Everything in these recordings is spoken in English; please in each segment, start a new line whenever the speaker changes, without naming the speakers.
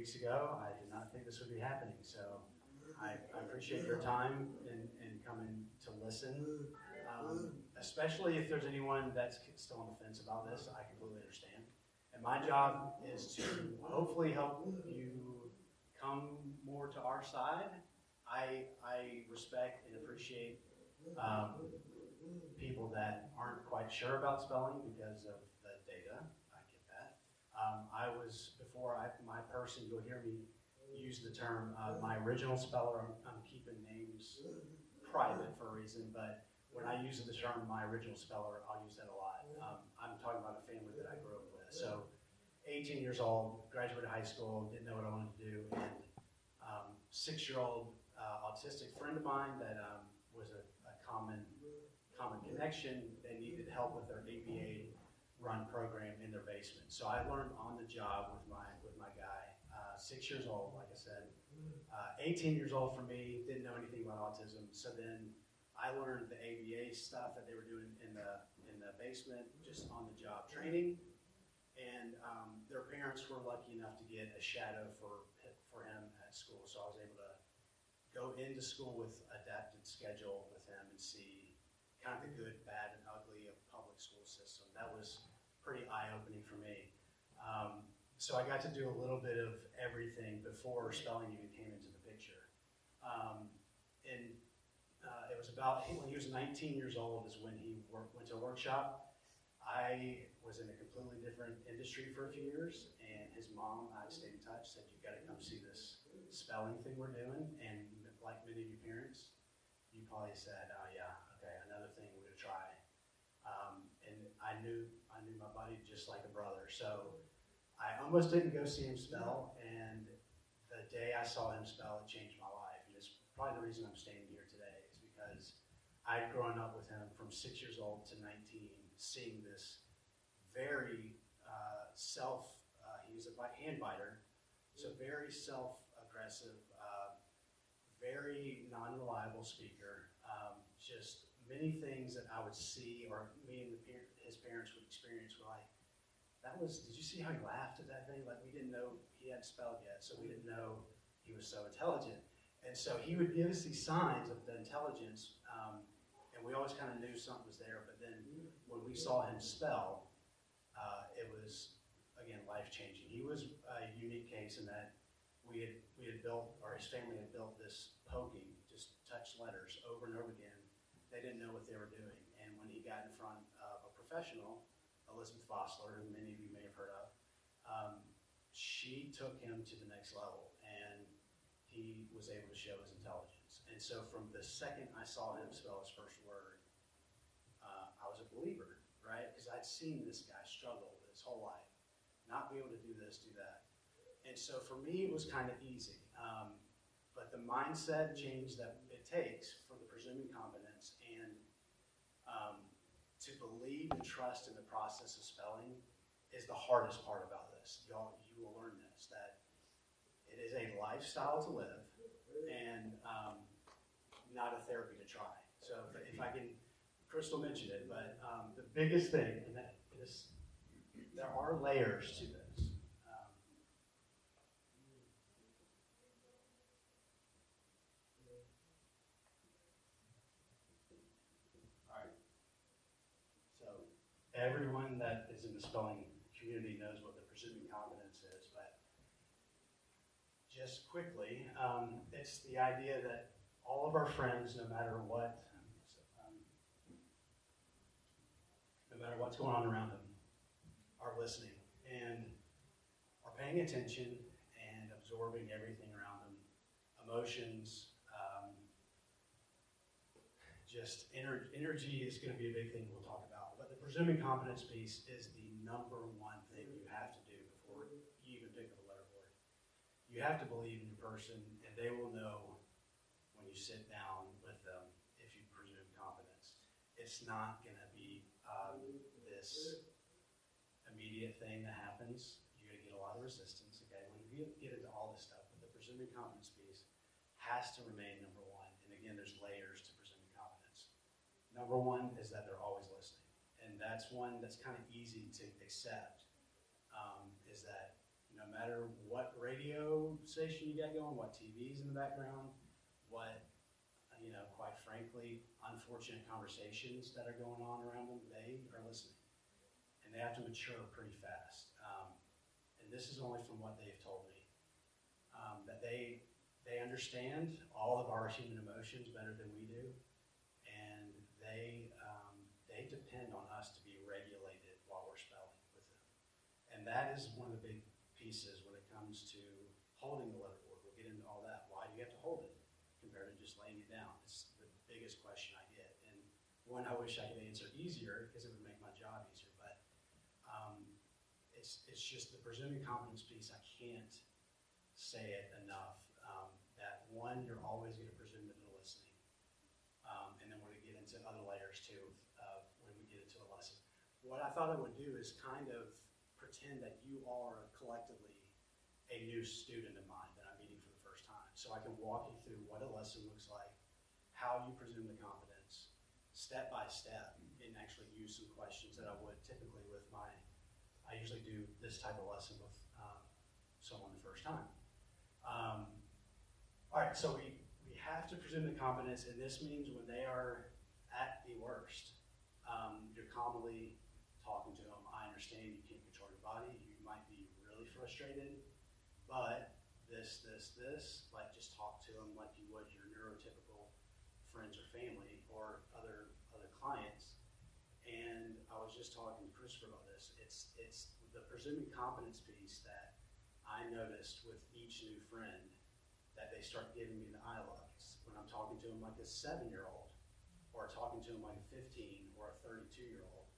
weeks ago. I did not think this would be happening, so I appreciate your time in coming to listen. Especially if there's anyone that's still on the fence about this, I completely understand. And my job is to hopefully help you come more to our side. I respect and appreciate people that aren't quite sure about spelling because of the data. I get that. My person, you'll hear me use the term, my original speller, I'm keeping names private for a reason, but when I use the term my original speller, I'll use that a lot. I'm talking about a family that I grew up with. So 18 years old, graduated high school, didn't know what I wanted to do, and 6-year-old autistic friend of mine that was a common connection. They needed help with their ABA run program in their basement. So I learned on the job with my guy, 6 years old, like I said. 18 years old for me, didn't know anything about autism. So then I learned the ABA stuff that they were doing in the basement, just on the job training. And their parents were lucky enough to get a shadow for him at school. So I was able to go into school with adapted schedule with him and see kind of the good, bad, and ugly of public school system. That was pretty eye-opening for me. So I got to do a little bit of everything before spelling even came into the picture. It was about, when he was 19 years old is when he went to a workshop. I was in a completely different industry for a few years, and his mom, I stayed in touch, said, you've got to come see this spelling thing we're doing. And like many of you parents, you probably said, oh yeah, okay, another thing we're gonna try. And I knew my buddy just like a brother. So I almost didn't go see him spell, and the day I saw him spell, it changed my life. And it's probably the reason I'm standing here today, is because I'd grown up with him from 6 years old to 19, seeing this very he was a hand biter, so very self-aggressive, very non-reliable speaker, just many things that I would see, or me and his parents would experience, were like, did you see how he laughed at that thing? Like, we didn't know he hadn't spelled yet, so we didn't know he was so intelligent. And so he would give us these signs of the intelligence, and we always kind of knew something was there, but then when we saw him spell, it was, again, life-changing. He was a unique case in that we had built, or his family had built this poking, just touch letters over and over again. They didn't know what they were doing. And when he got in front of a professional, Elizabeth Fossler, who many of you may have heard of, she took him to the next level, and he was able to show his intelligence. And so from the second I saw him spell his first word, I was a believer, right? Because I'd seen this guy struggle his whole life, not be able to do this, do that. And so for me, it was kind of easy. But the mindset change that it takes for the presuming competence, and to believe and trust in the process of spelling, is the hardest part about this. Y'all, you will learn this, that it is a lifestyle to live, and not a therapy to try. So if I can, Crystal mentioned it, but the biggest thing, and that is, there are layers to this. All right. So everyone that is in the spelling community knows what the presuming competence is, but just quickly, it's the idea that all of our friends, no matter what's going on around them, are listening and are paying attention and absorbing everything around them. Emotions, just energy is going to be a big thing we'll talk about. But the presuming competence piece is the number one thing you have to do before you even pick up a letterboard. You have to believe in your person, and they will know when you sit down with them if you presume competence. It's not going to be this immediate thing that happens. You're going to get a lot of resistance, okay, when you get into all this stuff. But the presuming competence piece has to remain number one. And again, there's layers to presuming competence. Number one is that they're always listening. And that's one that's kind of easy to accept, is that no matter what radio station you got going, what TV's in the background, what, quite frankly, unfortunate conversations that are going on around them, they are listening. And they have to mature pretty fast. And this is only from what they've told me, that they understand all of our human emotions better than we do, and they depend on us to be regulated while we're spelling with them. And that is one of the big pieces when it comes to holding the letterboard. We'll get into all that. Why do you have to hold it compared to just laying it down? It's the biggest question I get, and one I wish I could answer easier because it would make my job easier. But it's just the presuming competence piece. I can't say it enough. That one, you're always going to presume that they're listening, and then we're going to get into other layers too when we get into a lesson. What I thought I would do is kind of pretend that you are collectively a new student of mine that I'm meeting for the first time, so I can walk you through what a lesson looks like, how you presume the competence, step by step, and actually use some questions that I would typically with I usually do this type of lesson with someone the first time. All right, so we have to presume the competence, and this means when they are at the worst, you're calmly talking to them. I understand you can't control your body. You might be really frustrated, but this, like just talk to them like you would your neurotypical friends or family or other clients. And I was just talking to Christopher about this. It's the presuming competence piece that I noticed with each new friend, that they start giving me the eye looks when I'm talking to them like a 7-year-old, or talking to them like a 15 or a 32-year-old.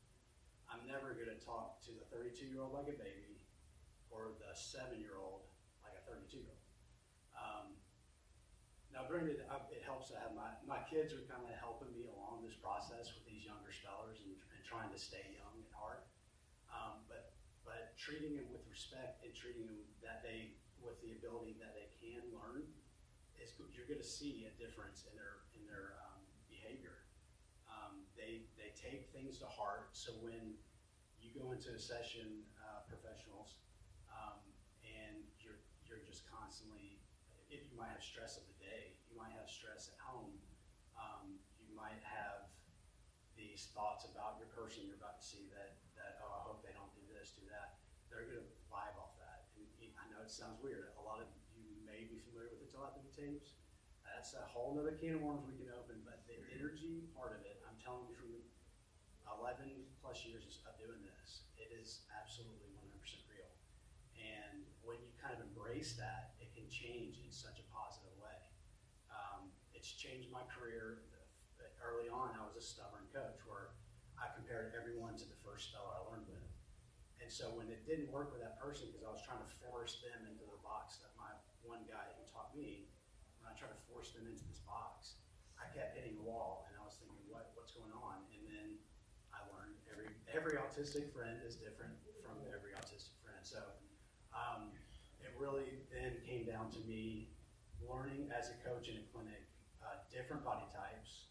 I'm never going to talk to the 32-year-old like a baby, or the 7-year-old like a 32-year-old. Now, granted, it helps to have my kids are kind of helping me along this process with these younger spellers and trying to stay young at heart. But treating them with respect and treating them with the ability that they can learn, you're going to see a difference in their behavior. They take things to heart. So when you go into a session, professionals, and you're just constantly, if you might have stress of the day, you might have stress at home, you might have these thoughts about your person you're about to see that oh, I hope they don't do this, do that. They're going to vibe off that. And I know it sounds weird. A lot of you may be familiar with the telepathy tapes. That's a whole nother can of worms we can open, but the energy part of it, I'm telling you from 11 plus years of doing this, it is absolutely 100% real. And when you kind of embrace that, it can change in such a positive way. It's changed my career. Early on, I was a stubborn coach where I compared everyone to the first speller I learned with. And so when it didn't work with that person, because I was trying to force them into the box that my one guy who taught me, when I tried to force them into this box, I kept hitting the wall, and I was thinking, what's going on? And then I learned every autistic friend is different from every autistic friend. So it really then came down to me learning as a coach in a clinic, different body types,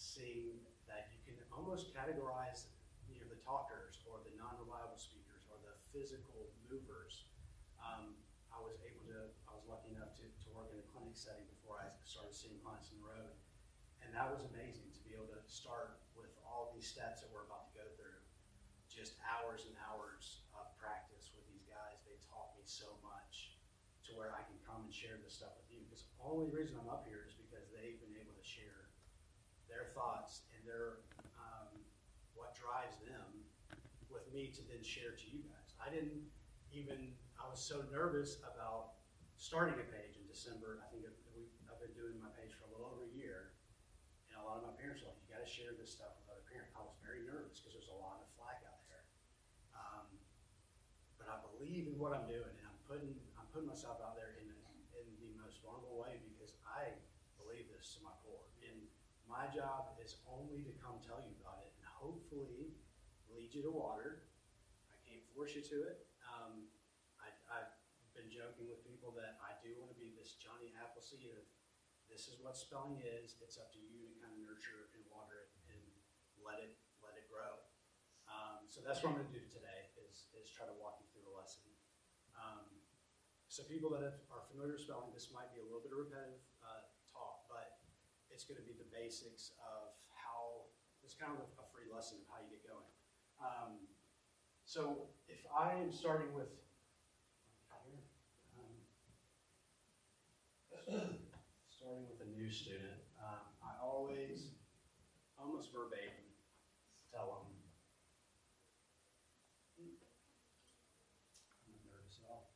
seeing that you can almost categorize the talkers or the non-reliable speakers or the physical movers. I was lucky enough to work in a clinic setting before I started seeing clients on the road. And that was amazing to be able to start with all these steps that we're about to go through. Just hours and hours of practice with these guys. They taught me so much to where I can come and share this stuff with you. Because the only reason I'm up here is because they've been able to share their thoughts and their what drives them with me to then share to you guys. I was so nervous about starting a page in December. I think I've been doing my page for a little over a year, and a lot of my parents were like, you got to share this stuff with other parents. I was very nervous because there's a lot of flack out there. But I believe in what I'm doing, and I'm putting myself out there in the most vulnerable way because I believe this to my core. And my job is only to come tell you about it and hopefully lead you to water. I can't force you to it. I've been joking with people that I do want to be this Johnny Appleseed of this is what spelling is. It's up to you to kind of nurture and water it and let it grow. So that's what I'm going to do today is try to walk you through the lesson. So people that are familiar with spelling, this might be a little bit of repetitive talk, but it's going to be the basics of how, it's kind of a free lesson of how you get going. So if I am starting with, starting with a new student, I always, almost verbatim, tell them, I'm not nervous at all.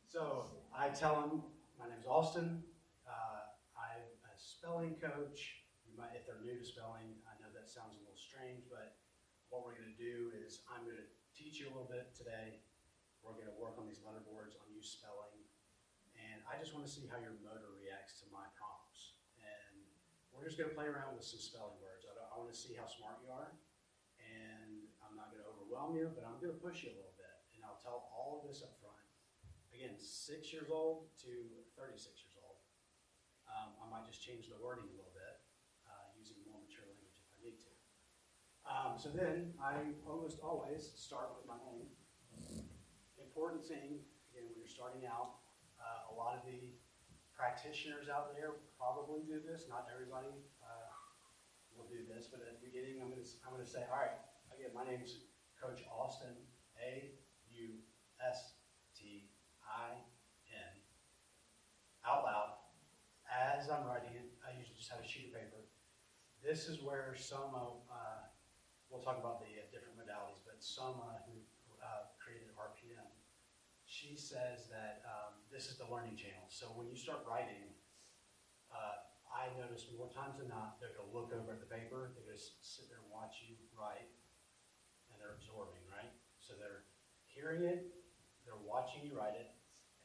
So I tell them, my name's Austin. I'm a spelling coach. You might, if they're new to spelling, I know that sounds a little strange, but what we're going to do is I'm going to teach you a little bit today. We're going to work on these letterboards on you spelling, and I just want to see how your motor reacts to my prompts. And we're just going to play around with some spelling words. I want to see how smart you are, and I'm not going to overwhelm you, but I'm going to push you a little bit, and I'll tell all of this up front. Again, 6 years old to 36 years old. I might just change the wording a little bit, using more mature language if I need to. So then I almost always start with my name. Important thing, again, when you're starting out, a lot of the practitioners out there probably do this. Not everybody will do this, but at the beginning, I'm going to say, all right, again, my name is Coach Austin, A-U-S-T-I-N, out loud. As I'm writing it, I usually just have a sheet of paper. This is where Soma, we'll talk about the different modalities, but Soma, who created RPM, she says that this is the learning channel. So when you start writing, I notice more times than not, they're going to look over at the paper, they're going to sit there and watch you write, and they're absorbing, right? So they're hearing it, they're watching you write it,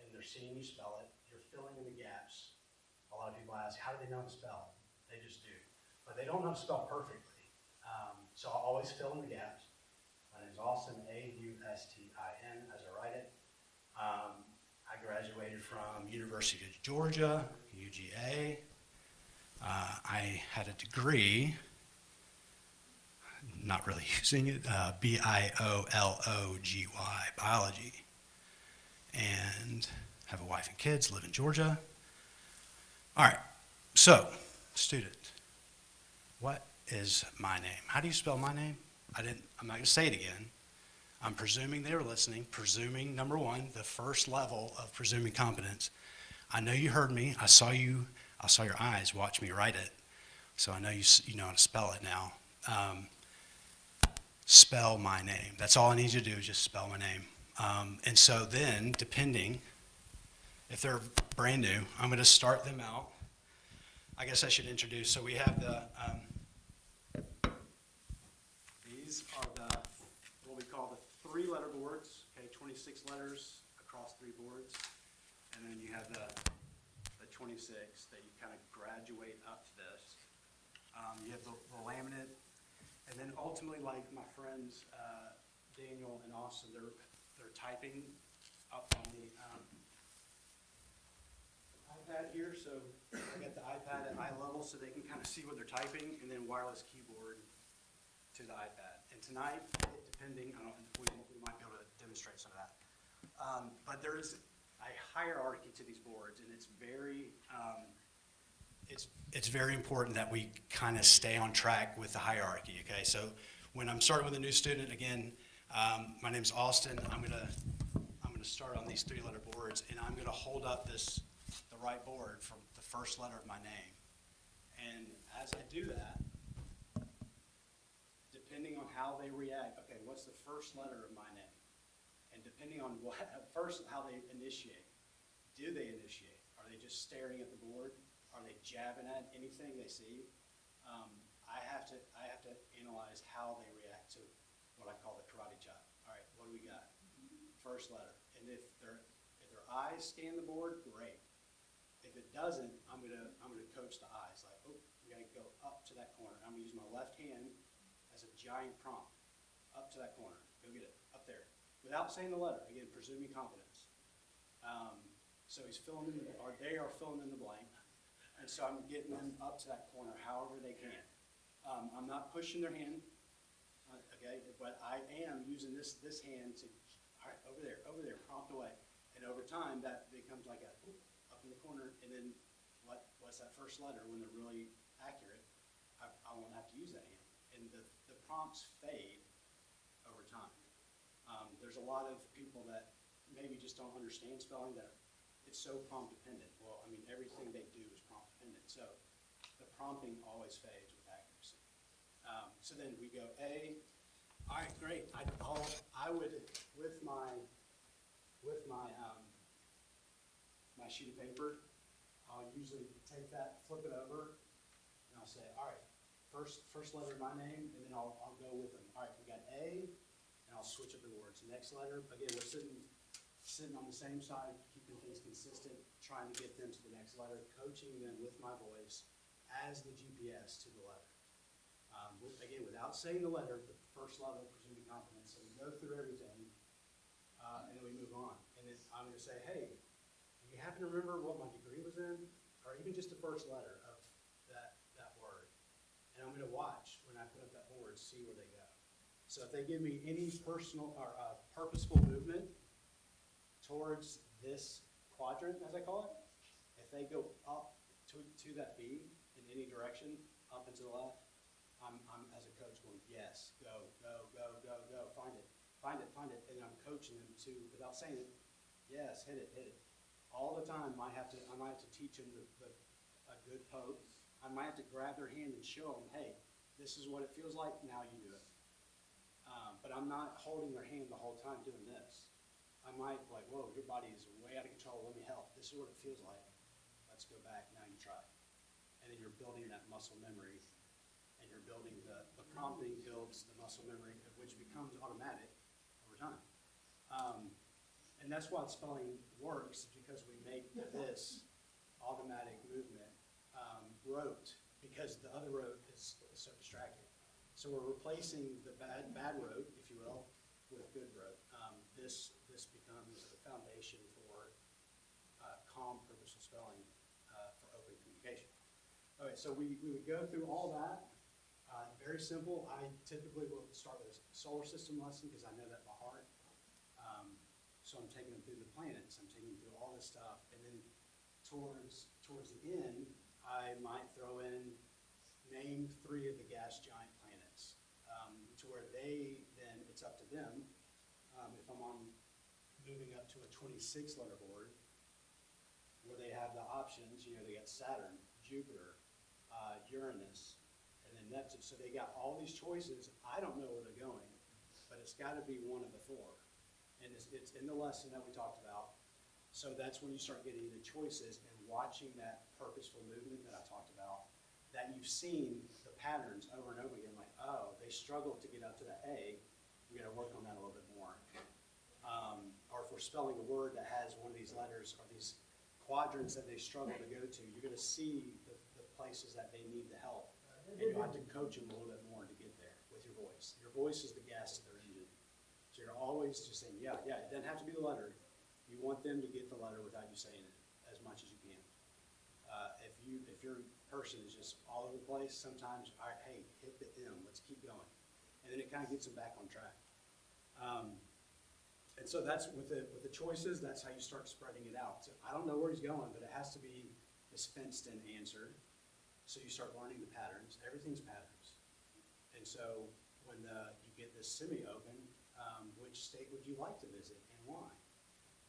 and they're seeing you spell it. You're filling in the gaps. A lot of people ask, how do they know how to spell? They just do. But they don't know how to spell perfectly. So I'll always fill in the gaps. My name's Austin, A-U-S-T-I-N, as I write it. I graduated from University of Georgia, UGA. I had a degree, not really using it, B-I-O-L-O-G-Y, biology. And have a wife and kids, live in Georgia. All right, so, student, what is my name? How do you spell my name? I'm not going to say it again. I'm presuming they were listening, presuming, number one, the first level of presuming competence. I know you heard me. I saw your eyes watch me write it, so I know you know how to spell it now. Spell my name. That's all I need you to do is just spell my name. And so then, depending, if they're brand new, I'm going to start them out. I guess I should introduce. So we have these are what we call the 3-letter boards, okay, 26 letters across 3 boards. And then you have the 26 that you kind of graduate up to this. You have the laminate. And then ultimately, like my friends, Daniel and Austin, they're typing up on the iPad here, so I got the iPad at eye level so they can kind of see what they're typing, and then wireless keyboard to the iPad. And tonight, depending, I don't know, we might be able to demonstrate some of that. But there is a hierarchy to these boards, and it's very important that we kind of stay on track with the hierarchy. Okay, so when I'm starting with a new student, again, my name's Austin. I'm gonna start on these 3-letter boards, and I'm gonna hold up the right board from the first letter of my name. And as I do that, depending on how they react, okay, what's the first letter of my name? And depending on how they initiate. Do they initiate? Are they just staring at the board? Are they jabbing at anything they see? I have to analyze how they react to what I call the karate chop. All right, what do we got? First letter. And if their eyes scan the board, great. If it doesn't, I'm gonna coach the eyes. Like, oh, you gotta go up to that corner. I'm gonna use my left hand as a giant prompt. Up to that corner. Go get it. Up there. Without saying the letter. Again, presuming competence. So he's filling in or they are filling in the blank. And so I'm getting them up to that corner however they can. I'm not pushing their hand, okay, but I am using this hand to all right, over there, prompt away. And over time, that becomes like a whoop, up in the corner, and then what's that first letter when they're really accurate? I won't have to use that hand. And the prompts fade over time. There's a lot of people that maybe just don't understand spelling, that it's so prompt dependent. Well, I mean, everything they do is prompt dependent. So the prompting always fades with accuracy. So then we go A. All right, great. I would, with my my sheet of paper, I'll usually take that, flip it over, and I'll say, all right, first letter of my name, and then I'll go with them. All right, we got A, and I'll switch up the words. Next letter, again, we're sitting on the same side, keeping things consistent, trying to get them to the next letter, coaching them with my voice as the GPS to the letter. Again, without saying the letter, the first level of presumed competence. So we go through everything, and then we move on. And then I'm going to say, hey, do you happen to remember what my degree was in? Or even just the first letter of that word. And I'm going to watch when I put up that board, see where they go. So if they give me any personal or purposeful movement towards this quadrant, as I call it, if they go up to that B in any direction, up and to the left, I'm as a coach going, yes, go, find it, and I'm coaching them to, without saying it, yes, hit it. All the time, I might have to teach them a good poke. I might have to grab their hand and show them, hey, this is what it feels like, now you do it. But I'm not holding their hand the whole time doing this. I might like, whoa, your body is way out of control, let me help. This is what it feels like. Let's go back, now you try. And then you're building that muscle memory, and you're building the prompting builds the muscle memory, which becomes automatic over time. And that's why spelling works, because we make this automatic movement rote, because the other rote is so distracting. So we're replacing the bad rote, if you will, with good rote. This becomes the foundation for calm, purposeful spelling for open communication. Okay, so we would go through all that. Very simple. I typically will start with a solar system lesson because I know that by heart. So I'm taking them through the planets. I'm taking them through all this stuff. And then towards the end, I might throw in name 3 of the gas giant planets to where it's up to them. If I'm moving up to a 26 letter board where they have the options, they got Saturn, Jupiter, Uranus, and then Neptune. So they got all these choices. I don't know where they're going, but it's got to be one of the 4. And it's in the lesson that we talked about. So that's when you start getting the choices and watching that purposeful movement that I talked about, that you've seen the patterns over and over again, like, oh, they struggled to get up to that A, we got to work on that a little bit more. Or if we're spelling a word that has one of these letters or these quadrants that they struggle to go to, you're going to see the places that they need the help. And you have to coach them a little bit more to get there with your voice. Your voice is the gas to their engine. So you're always just saying, yeah, it doesn't have to be the letter. You want them to get the letter without you saying it as much as you can. If your person is just all over the place, sometimes, all right, hey, hit the M, let's keep going. And then it kind of gets them back on track. And so that's with the choices, that's how you start spreading it out. So I don't know where he's going, but it has to be this fenced-in answer. So you start learning the patterns. Everything's patterns. And so when you get this semi-open, which state would you like to visit and why?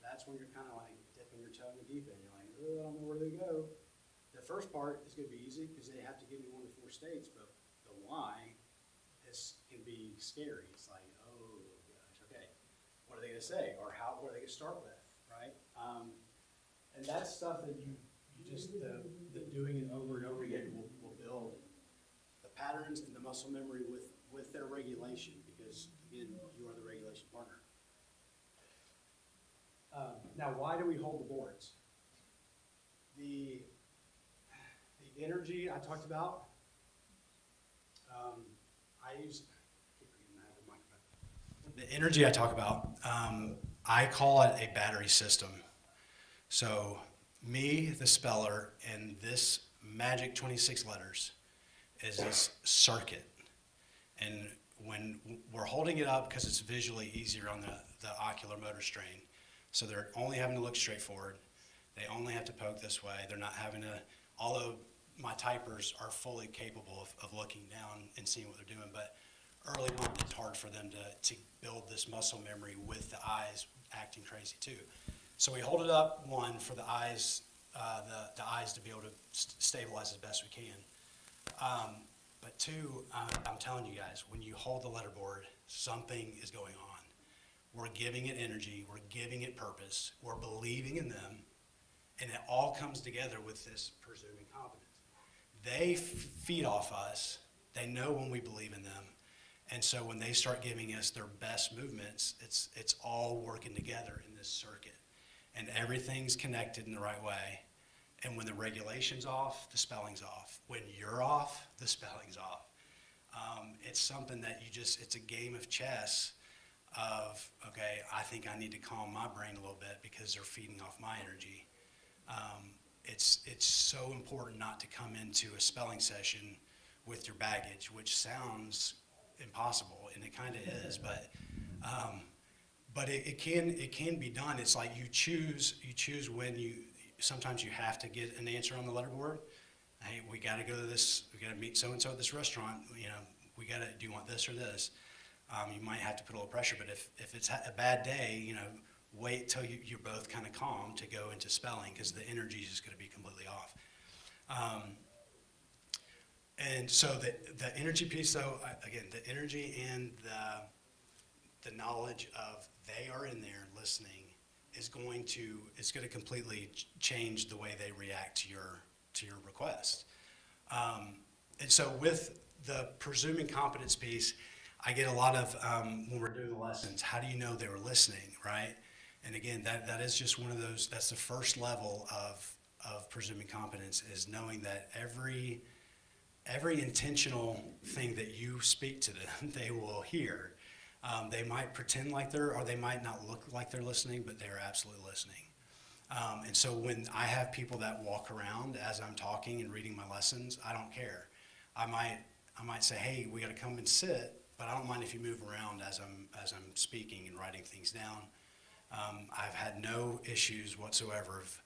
That's when you're kind of like dipping your toe in the deep end. You're like, oh, I don't know where they go. The first part is going to be easy because they have to give me one of the 4 states, but the why can be scary. It's like, oh gosh, okay, what are they going to say, or what are they going to start with, right? And that's stuff that you just the doing it over and over again will build the patterns and the muscle memory with their regulation, because again, you are the regulation partner. Now, why do we hold the boards? The energy I talked about, the energy I talk about, I call it a battery system. So me, the speller, and this magic 26 letters is this circuit. And when we're holding it up, because it's visually easier on
the ocular motor strain. So they're only having to look straight forward. They only have to poke this way. They're not having to, although my typers are fully capable of looking down and seeing what they're doing, but early on it's hard for them to build this muscle memory with the eyes acting crazy too. So we hold it up, one, for the eyes, the eyes to be able to stabilize as best we can. But two, I'm telling you guys, when you hold the letterboard, something is going on. We're giving it energy, we're giving it purpose, we're believing in them, and it all comes together with this presuming competence. They feed off us, they know when we believe in them, and so when they start giving us their best movements, it's all working together in this circuit. And everything's connected in the right way. And when the regulation's off, the spelling's off. When you're off, the spelling's off. It's something that it's a game of chess of, okay, I think I need to calm my brain a little bit because they're feeding off my energy. It's so important not to come into a spelling session with your baggage, which sounds impossible, and it kind of is, but it can be done. It's like you choose when sometimes you have to get an answer on the letterboard. Hey, we got to go to this, we got to meet so-and-so at this restaurant, do you want this or this? You might have to put a little pressure, but if it's a bad day, wait till you're both kind of calm to go into spelling, because the energy is just going to be completely off. And so the energy piece, though, again, the energy and the knowledge of they are in there listening it's going to completely change the way they react to your request. And so with the presuming competence piece, I get a lot of, when we're doing the lessons, how do you know they were listening, right? And again, that is just one of those, that's the first level of presuming competence, is knowing that every intentional thing that you speak to them, they will hear. They might pretend like or they might not look like they're listening, but they're absolutely listening. And so when I have people that walk around as I'm talking and reading my lessons, I don't care. I might say, hey, we got to come and sit, but I don't mind if you move around as I'm speaking and writing things down. I've had no issues whatsoever of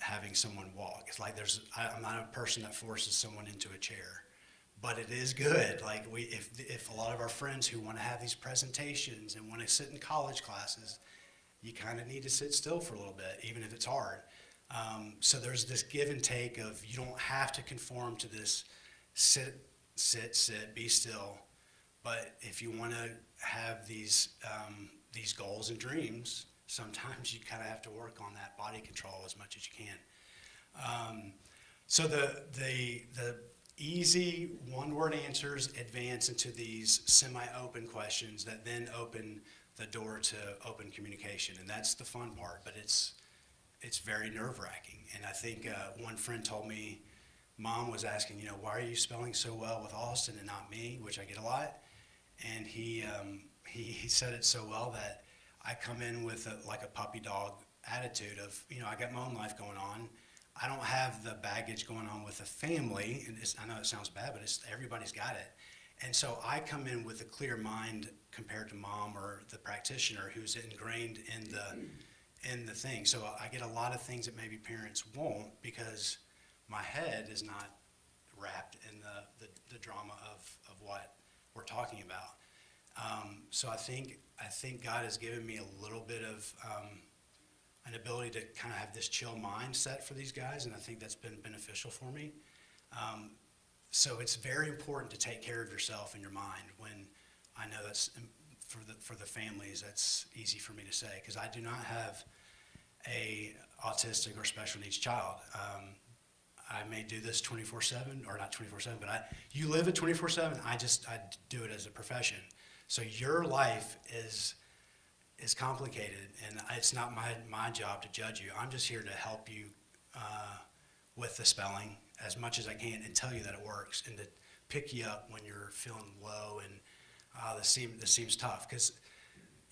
having someone walk. It's like I'm not a person that forces someone into a chair. But it is good. Like if a lot of our friends who want to have these presentations and want to sit in college classes, you kind of need to sit still for a little bit, even if it's hard. So there's this give and take of, you don't have to conform to this sit, be still. But if you want to have these goals and dreams, sometimes you kind of have to work on that body control as much as you can. So the easy one-word answers advance into these semi-open questions that then open the door to open communication, and that's the fun part, but it's very nerve-wracking. And I think one friend told me, Mom was asking, why are you spelling so well with Austin and not me, which I get a lot, and he said it so well that I come in with a puppy dog attitude of, I got my own life going on. I don't have the baggage going on with a family, and I know it sounds bad, but everybody's got it. And so I come in with a clear mind compared to Mom or the practitioner who's ingrained in the thing. So I get a lot of things that maybe parents won't, because my head is not wrapped in the drama of what we're talking about. So I think God has given me a little bit of an ability to kind of have this chill mindset for these guys, and I think that's been beneficial for me. So it's very important to take care of yourself and your mind. When I know that's for the families, that's easy for me to say, because I do not have a autistic or special needs child. I may do this 24/7, or not 24/7, but you live it 24/7. I do it as a profession. So your life is complicated, and it's not my job to judge you. I'm just here to help you with the spelling as much as I can and tell you that it works, and to pick you up when you're feeling low and this seems tough, because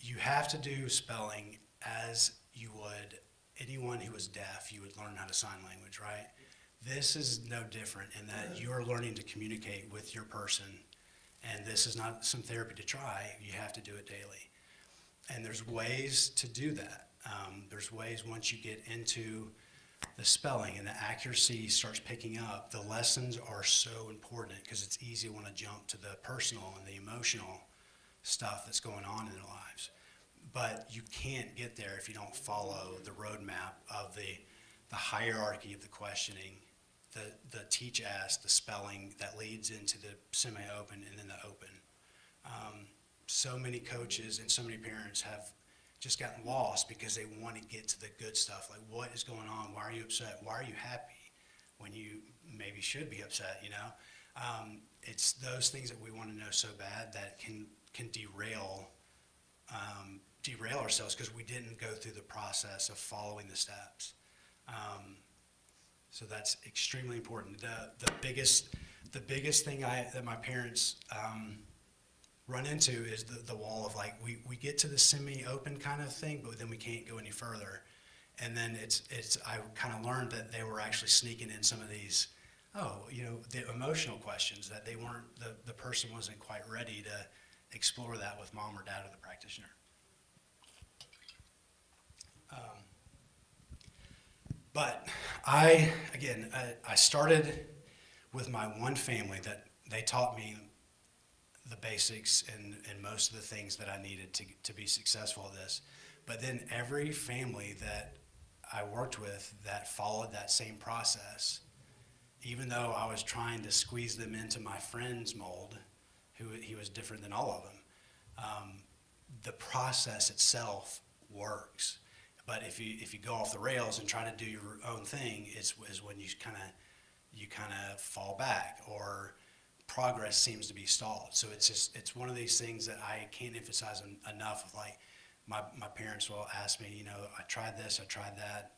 you have to do spelling as you would anyone who is deaf. You would learn how to sign language, right? This is no different in that you're learning to communicate with your person, and this is not some therapy to try. You have to do it daily. And there's ways to do that. There's ways once you get into the spelling and the accuracy starts picking up, the lessons are so important because it's easy to want to jump to the personal and the emotional stuff that's going on in their lives. But you can't get there if you don't follow the roadmap of the hierarchy of the questioning, the teach ask, the spelling that leads into the semi-open and then the open. So many coaches and so many parents have just gotten lost because they want to get to the good stuff. Like, what is going on? Why are you upset? Why are you happy when you maybe should be upset, you know? It's those things that we want to know so bad that can derail ourselves because we didn't go through the process of following the steps. So that's extremely important. The biggest thing that my parents run into is the wall of like we get to the semi-open kind of thing, but then we can't go any further. And then I kind of learned that they were actually sneaking in some of these, the emotional questions that they weren't, the person wasn't quite ready to explore that with mom or dad or the practitioner. But I started with my one family that they taught me the basics and most of the things that I needed to be successful at this. But then every family that I worked with that followed that same process, even though I was trying to squeeze them into my friend's mold, he was different than all of them, the process itself works. But if you go off the rails and try to do your own thing, is when you kind of fall back or progress seems to be stalled. So it's one of these things that I can't emphasize enough. Of like my parents will ask me, I tried this, I tried that.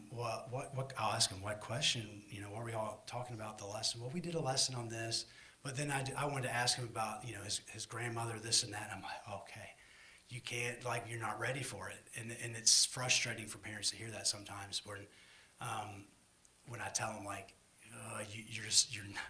What I'll ask them, what question, what were we all talking about the lesson? Well, we did a lesson on this, but then I wanted to ask him about his grandmother, this and that. And I'm like, okay. You can't, you're not ready for it. And it's frustrating for parents to hear that sometimes when I tell them, you're not,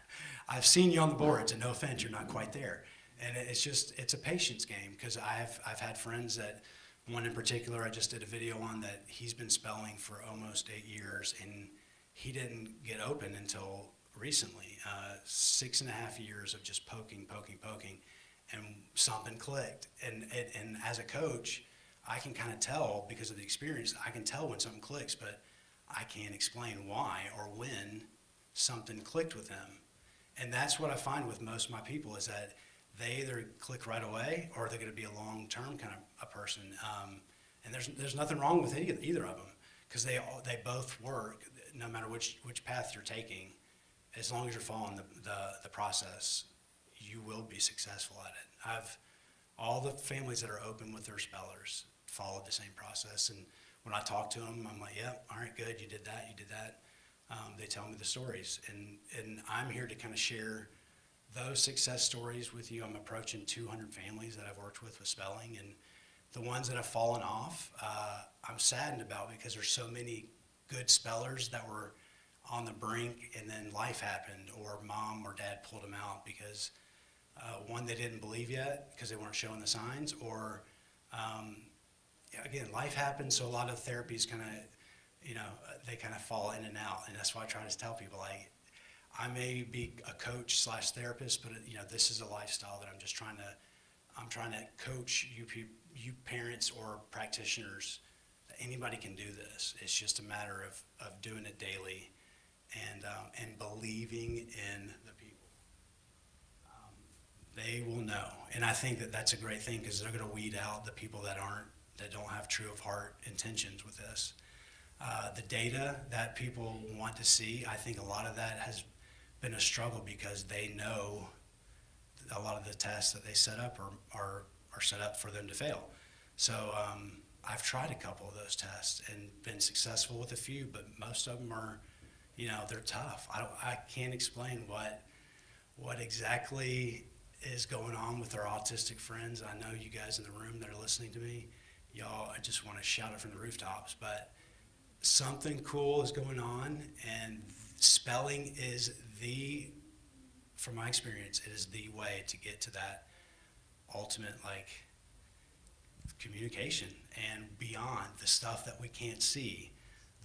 I've seen you on the boards, and no offense, you're not quite there. And it's a patience game, because I've had friends that, one in particular I just did a video on, that he's been spelling for almost 8 years, and he didn't get open until recently, 6.5 years of just poking, and something clicked. And as a coach, I can kind of tell, because of the experience, I can tell when something clicks, but I can't explain why or when something clicked with them. And that's what I find with most of my people, is that they either click right away, or they're going to be a long-term kind of a person. And there's nothing wrong with either of them, because they both work, no matter which path you're taking. As long as you're following the process, you will be successful at it. All the families that are open with their spellers followed the same process. And when I talk to them, I'm like, yep, all right, good, you did that. They tell me the stories. And I'm here to kind of share those success stories with you. I'm approaching 200 families that I've worked with spelling. And the ones that have fallen off, I'm saddened about, because there's so many good spellers that were on the brink, and then life happened, or mom or dad pulled them out because one, they didn't believe yet because they weren't showing the signs, or again, life happens. So a lot of therapies kind of, they kind of fall in and out. And that's why I try to tell people, I may be a coach / therapist, but this is a lifestyle that I'm trying to coach you parents or practitioners, that anybody can do this. It's just a matter of doing it daily and believing in the people. They will know. And I think that that's a great thing, because they're going to weed out the people that don't have true of heart intentions with this. The data that people want to see, I think a lot of that has been a struggle, because they know a lot of the tests that they set up are set up for them to fail. So I've tried a couple of those tests and been successful with a few, but most of them are, they're tough. I can't explain what exactly is going on with our autistic friends. I know you guys in the room that are listening to me, y'all, I just want to shout it from the rooftops, but something cool is going on, and spelling is from my experience, it is the way to get to that ultimate, communication and beyond, the stuff that we can't see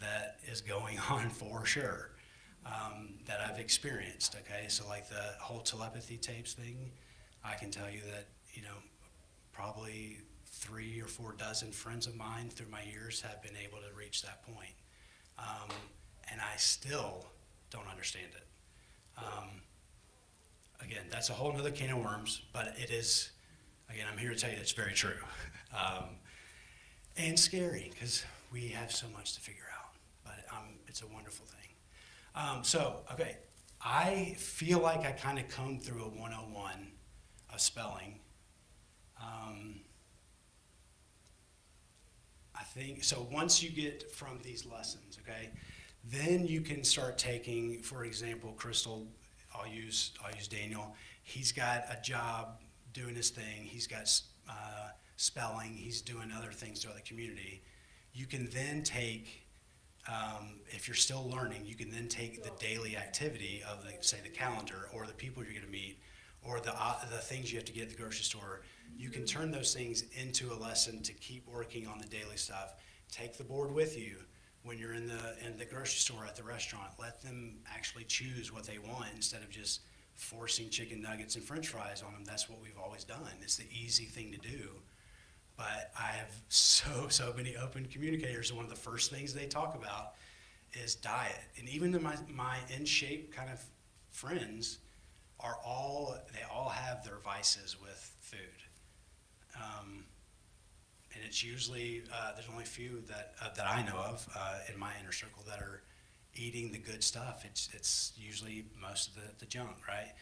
that is going on for sure, that I've experienced, okay? So like the whole telepathy tapes thing, I can tell you that, probably 3 or 4 dozen friends of mine through my years have been able to reach that point. And I still don't understand it. Again, that's a whole other can of worms, but it is, again, I'm here to tell you it's very true. And scary, because we have so much to figure out, but it's a wonderful thing. Okay, I feel like I kind of combed through a 101 of spelling. I think, so once you get from these lessons, okay, then you can start taking, for example, Crystal, I'll use Daniel. He's got a job doing his thing. He's got spelling. He's doing other things throughout the community. You can then take, if you're still learning, you can then take the daily activity of, say, the calendar or the people you're going to meet or the things you have to get at the grocery store. You can turn those things into a lesson to keep working on the daily stuff. Take the board with you when you're in the grocery store, at the restaurant. Let them actually choose what they want instead of just forcing chicken nuggets and french fries on them. That's what we've always done. It's the easy thing to do. But I have so many open communicators, and one of the first things they talk about is diet. And even my in shape kind of friends they all have their vices with food. And it's usually, there's only a few that I know of in my inner circle that are eating the good stuff. It's usually most of the junk, right?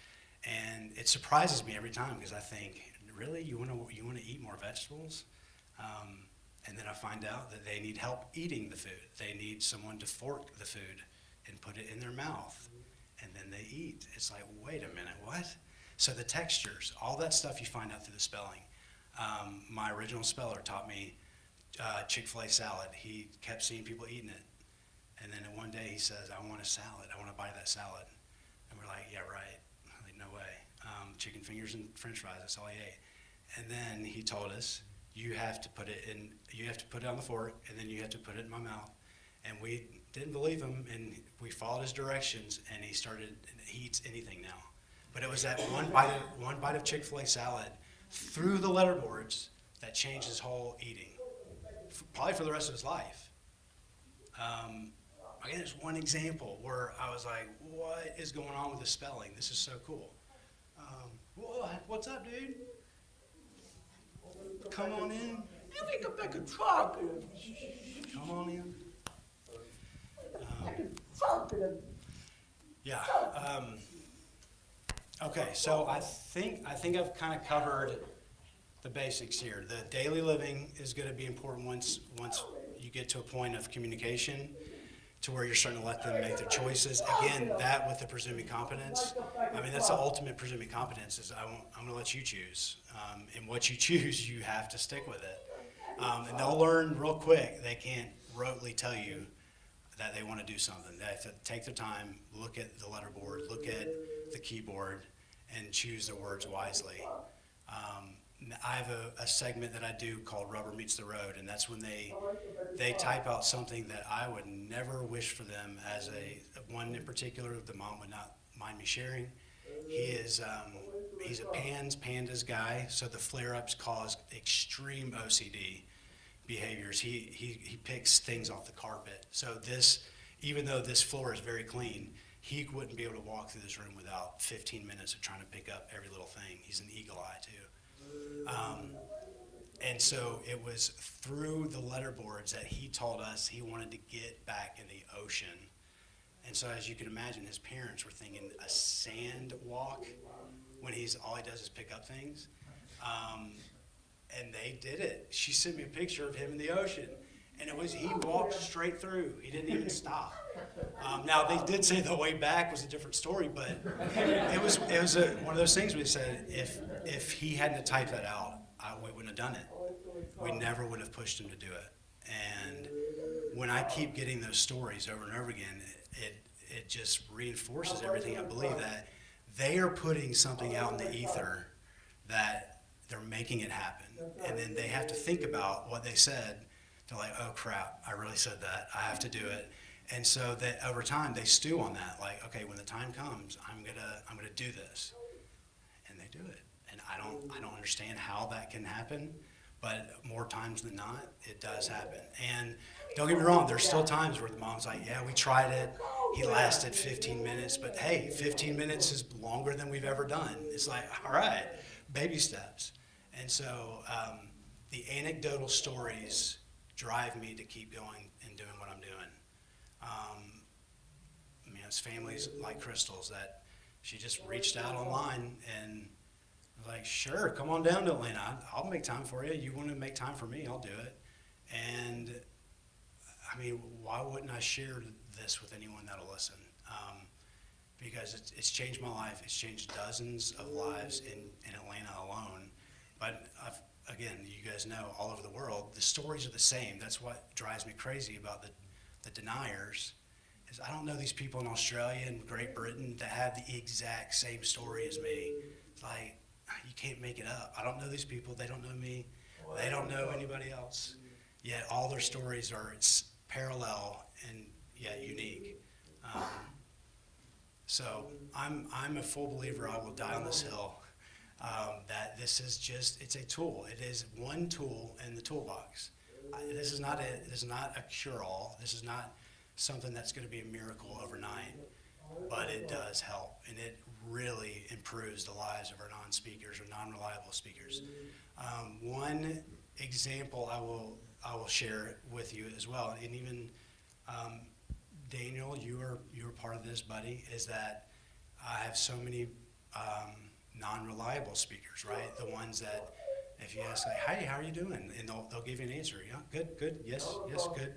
And it surprises me every time, because I think, really, you want to eat more vegetables? And then I find out that they need help eating the food. They need someone to fork the food and put it in their mouth, and then they eat. It's like, wait a minute, what? So the textures, all that stuff you find out through the spelling. My original speller taught me Chick-fil-A salad. He kept seeing people eating it. And then one day he says, I want a salad. I want to buy that salad. And we're like, yeah, right. Like, no way. Chicken fingers and french fries, that's all he ate. And then he told us, you have to put it on the fork, and then you have to put it in my mouth. And we didn't believe him, and we followed his directions, and he eats anything now. But it was that one bite of Chick-fil-A salad through the letterboards that changed his whole eating, probably for the rest of his life. Again, it's one example where I was like, what is going on with the spelling? This is so cool. What's up, dude? Come on in.
You make a bag of chocolate.
Come on in. Yeah. Okay, so I think I've kind of covered the basics here. The daily living is going to be important once you get to a point of communication, to where you're starting to let them make their choices. Again, that with the presuming competence, I mean, that's the ultimate presuming competence, is I'm going to let you choose. And what you choose, you have to stick with it. And they'll learn real quick. They can't rotely tell you that they want to do something. They have to take their time, look at the letterboard, look at the keyboard, and choose their words wisely. I have a segment that I do called Rubber Meets the Road, and that's when they type out something that I would never wish for them. As one in particular, the mom would not mind me sharing. He's a pandas guy, so the flare-ups cause extreme OCD behaviors. He picks things off the carpet. So even though this floor is very clean, he wouldn't be able to walk through this room without 15 minutes of trying to pick up every little thing. He's an eagle eye too. And so it was through the letterboards that he told us he wanted to get back in the ocean. And so, as you can imagine, his parents were thinking a sand walk when all he does is pick up things. And they did it. She sent me a picture of him in the ocean, and he walked straight through. He didn't even stop. Now, they did say the way back was a different story, but it was one of those things we said, if he hadn't have typed that out, we wouldn't have done it. We never would have pushed him to do it. And when I keep getting those stories over and over again, it just reinforces everything I believe, that they are putting something out in the ether that they're making it happen. And then they have to think about what they said. They're like, oh crap, I really said that. I have to do it. And so that over time they stew on that. Like, okay, when the time comes, I'm gonna do this. And they do it. And I don't understand how that can happen, but more times than not, it does happen. And don't get me wrong, there's still times where the mom's like, yeah, we tried it. He lasted 15 minutes, but hey, 15 minutes is longer than we've ever done. It's like, all right, baby steps. And so the anecdotal stories drive me to keep going and doing what I'm doing. I mean, it's families like Crystal's that she just reached out online and was like, sure, come on down to Atlanta. I'll make time for you. You want to make time for me, I'll do it. And I mean, why wouldn't I share this with anyone that'll listen? Because it's changed my life. It's changed dozens of lives in Atlanta alone. But again, you guys know, all over the world, the stories are the same. That's what drives me crazy about the deniers, is I don't know these people in Australia and Great Britain that have the exact same story as me. It's like, you can't make it up. I don't know these people. They don't know me. They don't know anybody else. Yet all their stories are parallel and yet unique. So I'm a full believer. I will die on this hill. That this is just, it's a tool. It is one tool in the toolbox. This is not a cure-all. This is not something that's going to be a miracle overnight, but it does help, and it really improves the lives of our non-speakers or non-reliable speakers. One example I will share with you as well, and even Daniel, you were part of this, buddy, is that I have so many non-reliable speakers, right? The ones that if you ask, like, hey, how are you doing? And they'll give you an answer. Yeah, good, yes, good.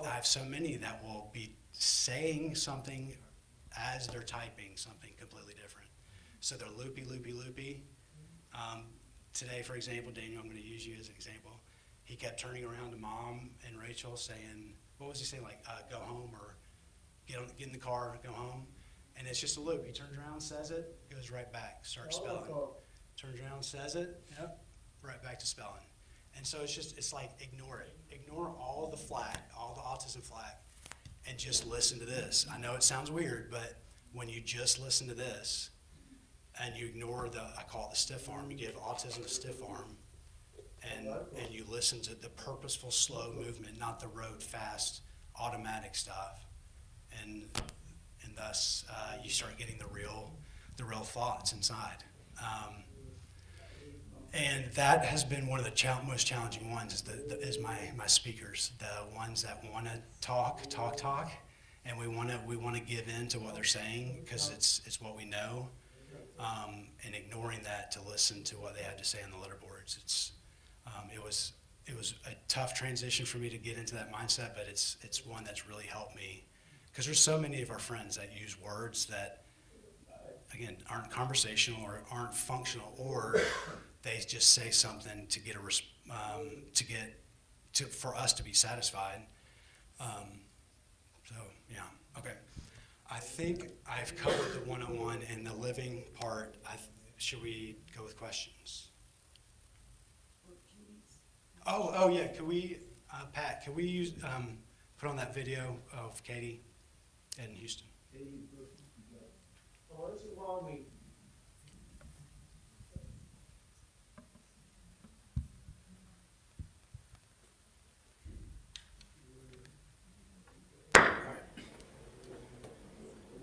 I have so many that will be saying something as they're typing something completely different. So they're loopy. Today, for example, Daniel, I'm going to use you as an example. He kept turning around to Mom and Rachel saying, what was he saying, like, go home, or get in the car, go home? And it's just a loop. He turns around, says it, goes right back, starts spelling. Turns around, says it, yep, right back to spelling. And so it's like, ignore it. Ignore all the flack, all the autism flack, and just listen to this. I know it sounds weird, but when you just listen to this and you ignore I call it the stiff arm, you give autism a stiff arm, and you listen to the purposeful, slow movement, not the rote, fast, automatic stuff, and thus you start getting the real thoughts inside. And that has been one of the most challenging ones is my speakers, the ones that want to talk, and we want to give in to what they're saying because it's what we know, and ignoring that to listen to what they had to say on the letterboards. It was a tough transition for me to get into that mindset, but it's one that's really helped me because there's so many of our friends that use words that, again, aren't conversational or aren't functional, or they just say something to get for us to be satisfied. So yeah, okay. I think I've covered the one-on-one and the living part. Should we go with questions? Oh yeah. Could we, Pat? Can we use put on that video of Katie in Houston?
Oh, this is wrong me.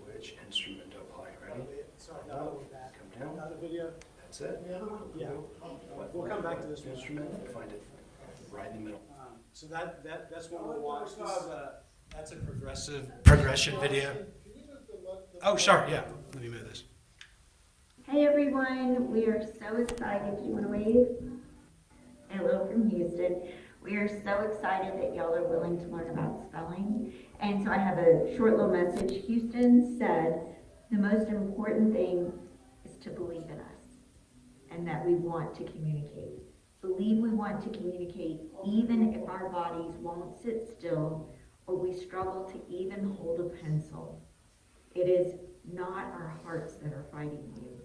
Which instrument to apply? Ready?
Sorry, no,
Come down.
another video.
That's it.
Yeah, we'll come back to this one.
Instrument. Find it right in the middle.
So that's one we'll watch. That's a
Progression video. Oh, sure. Yeah. Let me move this.
Hey everyone, we are so excited. Do you want to wave? Hello from Houston. We are so excited that y'all are willing to learn about spelling. And so I have a short little message. Houston said the most important thing is to believe in us and that we want to communicate. Believe we want to communicate even if our bodies won't sit still or we struggle to even hold a pencil. It is not our hearts that are fighting you.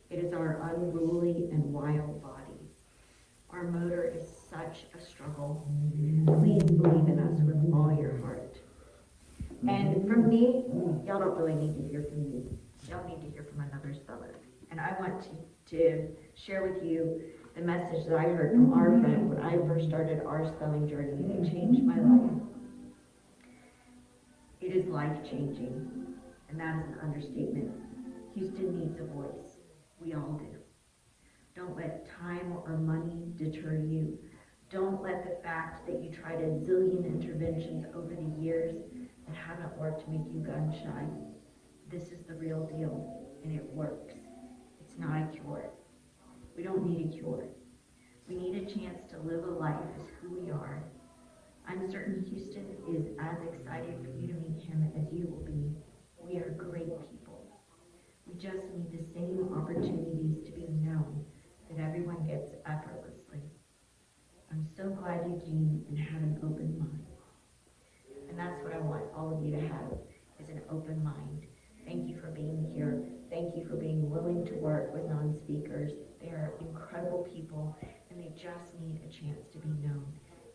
It is our unruly and wild bodies. Our motor is such a struggle. Please believe in us with all your heart. And from me, y'all don't really need to hear from me. Y'all need to hear from another speller. And I want to share with you the message that I heard from our friend when I first started our spelling journey. It changed my life. It is life-changing, and that is an understatement. Houston needs a voice. We all do. Don't let time or money deter you. Don't let the fact that you tried a zillion interventions over the years that haven't worked make you gun-shy. This is the real deal, and it works. It's not a cure. We don't need a cure. We need a chance to live a life as who we are. I'm certain Houston is as excited for you to meet him as you will be. We are great people. We just need the same opportunities to be known that everyone gets effortlessly. I'm so glad you came and had an open mind. And that's what I want all of you to have, is an open mind. Thank you for being here. Thank you for being willing to work with non-speakers. They are incredible people, and they just need a chance to be known.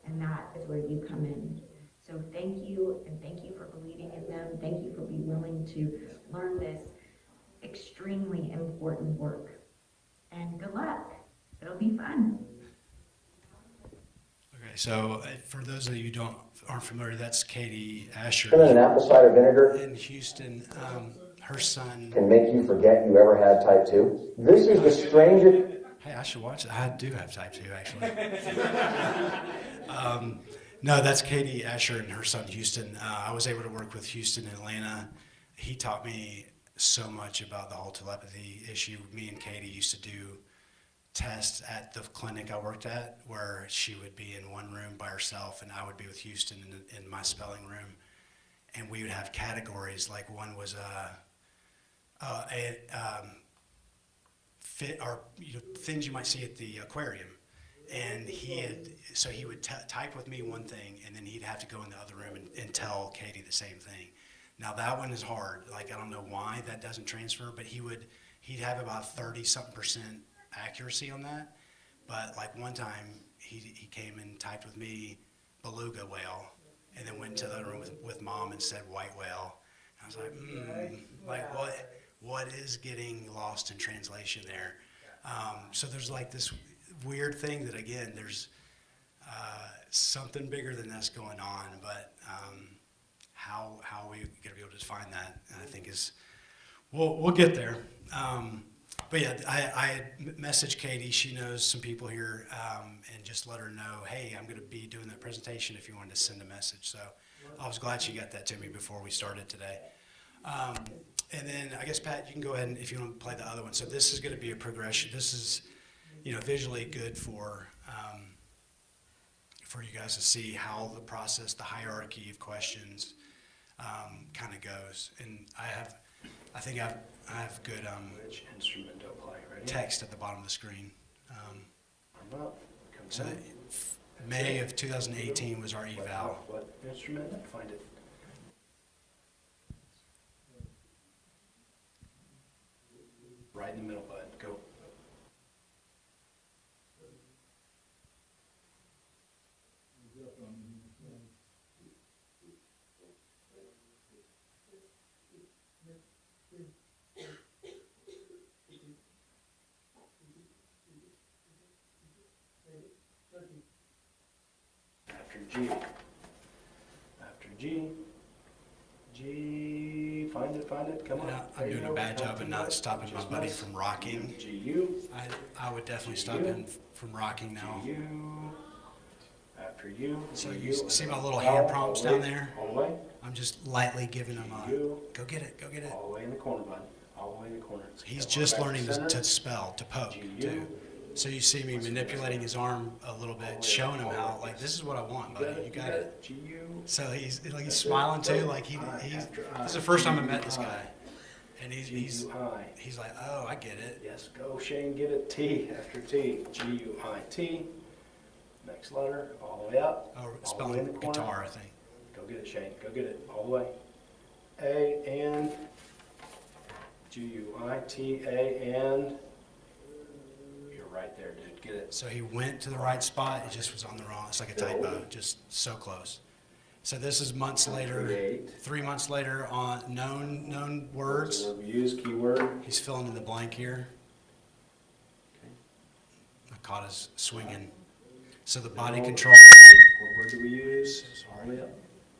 And that is where you come in. So thank you, and thank you for believing in them. Thank you for being willing to learn this extremely important work. And good luck. It'll be fun.
Okay, so for those of you who aren't familiar, that's Katie Asher
And then an apple cider vinegar
in Houston. Her son.
can make you forget you ever had type 2. This is the strangest.
Hey, I should watch it. I do have type 2, actually. No, that's Katie Asher and her son, Houston. I was able to work with Houston in Atlanta. He taught me so much about the whole telepathy issue. Me and Katie used to do tests at the clinic I worked at, where she would be in one room by herself and I would be with Houston in my spelling room. And we would have categories, like one was things you might see at the aquarium. And he would type with me one thing, and then he'd have to go in the other room and tell Katie the same thing. Now that one is hard. Like, I don't know why that doesn't transfer, but he'd have about 30-something% accuracy on that. But like one time he came and typed with me beluga whale, and then went into the other room with mom and said white whale. And I was like, what is getting lost in translation there? So there's like this weird thing that, again, there's something bigger than this going on, but how we gonna be able to define that, I think is, we'll get there. But yeah, I messaged Katie. She knows some people here, and just let her know, hey, I'm gonna be doing that presentation if you wanted to send a message. So I was glad she got that to me before we started today. And then I guess, Pat, you can go ahead and if you want to play the other one. So this is going to be a progression. This is, visually good for you guys to see how the process, the hierarchy of questions kind of goes. And I think I have good
Which instrument to apply, ready?
text at the bottom of the screen.
Come up.
So
on.
May of 2018 was our eval.
What instrument? Find it. Right in the middle, bud. Go. After G. After G. G. Find it. Come on.
Yeah, I'm doing a bad job of not stopping my buddy from rocking.
G-U.
I would definitely stop him from rocking now.
G-U. After you.
So you see my little hand prompts down there?
All the way.
I'm just lightly giving him a, go get it.
All the way in the corner, bud. All the way in the corner.
He's
Come on,
just
back
learning
center.
to spell, to poke,
G-U.
too. So you see me manipulating his arm a little bit, showing him how, like, this is what I want, buddy, you got it.
G-U.
So he's smiling too, like he's, this is the first time I met this guy. And he's like, oh, I get it.
Yes, go Shane, get it. T after T. G-U-I-T. Next letter, all the way up.
Oh,
all the way in
spelling
the corner.
guitar, I think.
Go get it, Shane. Go get it. All the way. A and G-U-I-T-A and
right there, dude. Get it.
So he went to the right spot, it just was on the wrong, it's like a typo, just so close. So this is months later,
Create.
3 months later on known words.
Word we use, keyword.
He's filling in the blank here.
Okay.
I caught us swinging. So the body
No.
control.
What word do we use?
So sorry.
All the way up.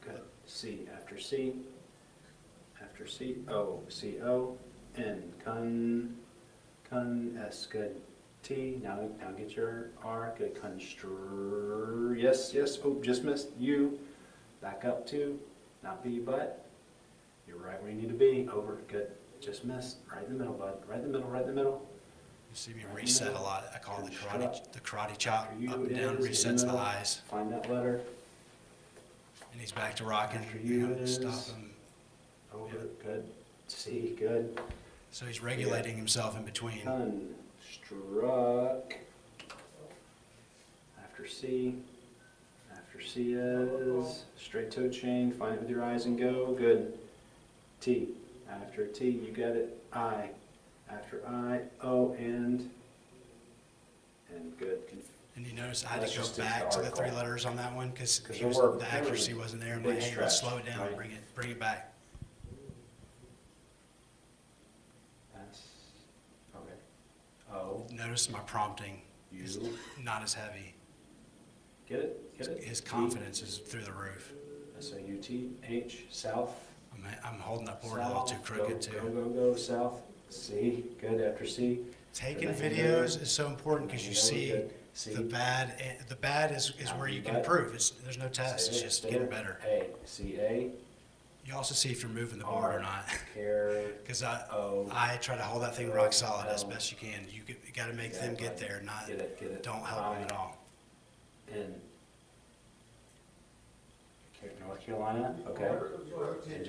Good. C after C. After C. O. C O. N. S. Good. T. Now get your R. Good. Yes. Oh, just missed. U. Back up to. Not B, but. You're right where you need to be. Over. Good. Just missed. Right in the middle, bud. Right in the middle.
You see me reset a lot. I call it the karate chop.
After you
Up and down,
is in
resets the
middle.
eyes.
Find that letter.
And he's back to rocking.
After you is-
Stop him.
Over. Good. C. Good.
So he's regulating himself in between.
Construct. After C. After C is straight toe chain. Find it with your eyes and go. Good. T. After T, you got it. I. After I, O, and good.
And you notice I had
That's
to go
just the
back to the
article.
3 letters on that one because
there were
the accuracy wasn't there. I'm like,
big
hey, let's
stretch,
slow it down,
right?
bring it back.
S. Okay. O.
Notice my prompting is
U.
not as heavy.
Get it?
His
T.
confidence is through the roof.
S-O-U-T. H. South.
I'm holding that board a little too
South.
crooked too.
Go, south. C. Good. After C.
Taking
Put the hand
videos
over.
is so important because you
Hand over,
see
good. C.
the bad. The bad is where you can
Bad.
improve. There's no test. It's
Stay
just
there.
getting better.
A. C. A.
You also see if you're moving the board or not.
Care.
Because
O.
I try to hold that thing rock solid as best you can. You got to make them get there, not
Get it.
don't help them at all.
N. North Carolina. Okay. And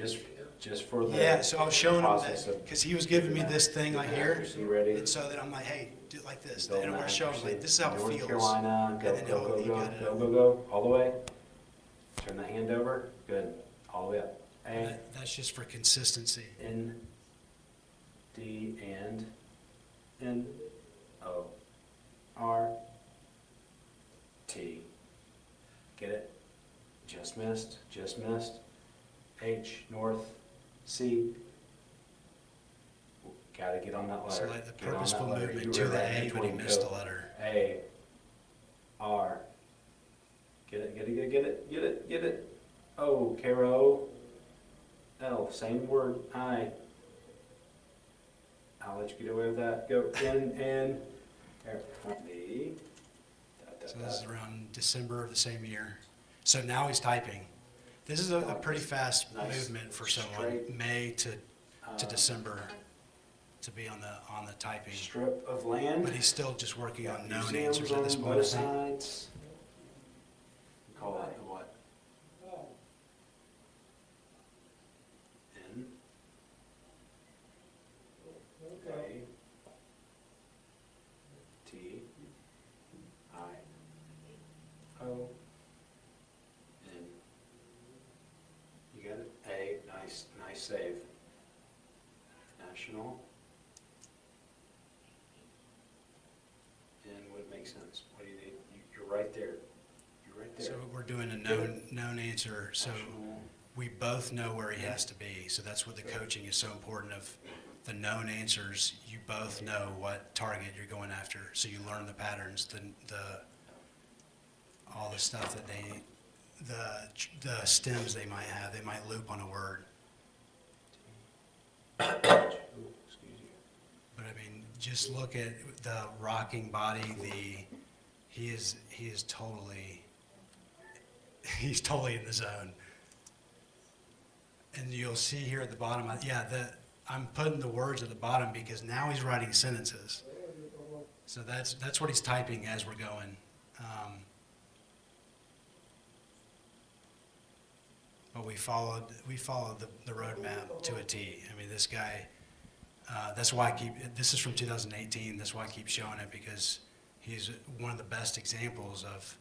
just for the
Yeah, so I was showing him
process
that
of
because he was giving me this thing like here,
accuracy, ready.
and so then I'm like, hey, do it like this,
Build
and we're
that
showing him, like
accuracy.
this is how it
North
feels.
Carolina. Go,
And then
go,
you gotta-
go, all the way. Turn the hand over. Good. All the way up. A.
That's just for consistency.
N. D. And N. O. R. T. Get it? Just missed. H. North. C. Gotta get on that
So
letter.
like the
Get on that
purposeful
letter.
movement
You
to
were
the
right
A, but he
between.
missed
Go.
a letter.
A. R. Get it. O. Caro. L. Same word. I. I'll let you get away with that. Go. N. D.
So this is around December of the same year. So now he's typing. This is a pretty fast
Nice.
movement for someone,
Straight.
May to December, to be on the typing.
Strip of land.
But he's still just working on known
Museums
answers at this
on
point.
both sides. Call that the what? N. A. T. I. O. N. You got it? A. Nice save. National. And would make sense. What do you need? You're right there. You're right there.
So we're doing a known answer, so
National.
we both know where he has to be. So that's what the coaching is so important of the known answers. You both know what target you're going after, so you learn the patterns, all the stuff that the stems they might have. They might loop on a word.
Excuse you.
But I mean, just look at the rocking body. He is totally in the zone. And you'll see here at the bottom. I'm putting the words at the bottom because now he's writing sentences. So that's what he's typing as we're going. But we followed the roadmap to a T. I mean, this guy. That's why this is from 2018, that's why I keep showing it, because he's one of the best examples of,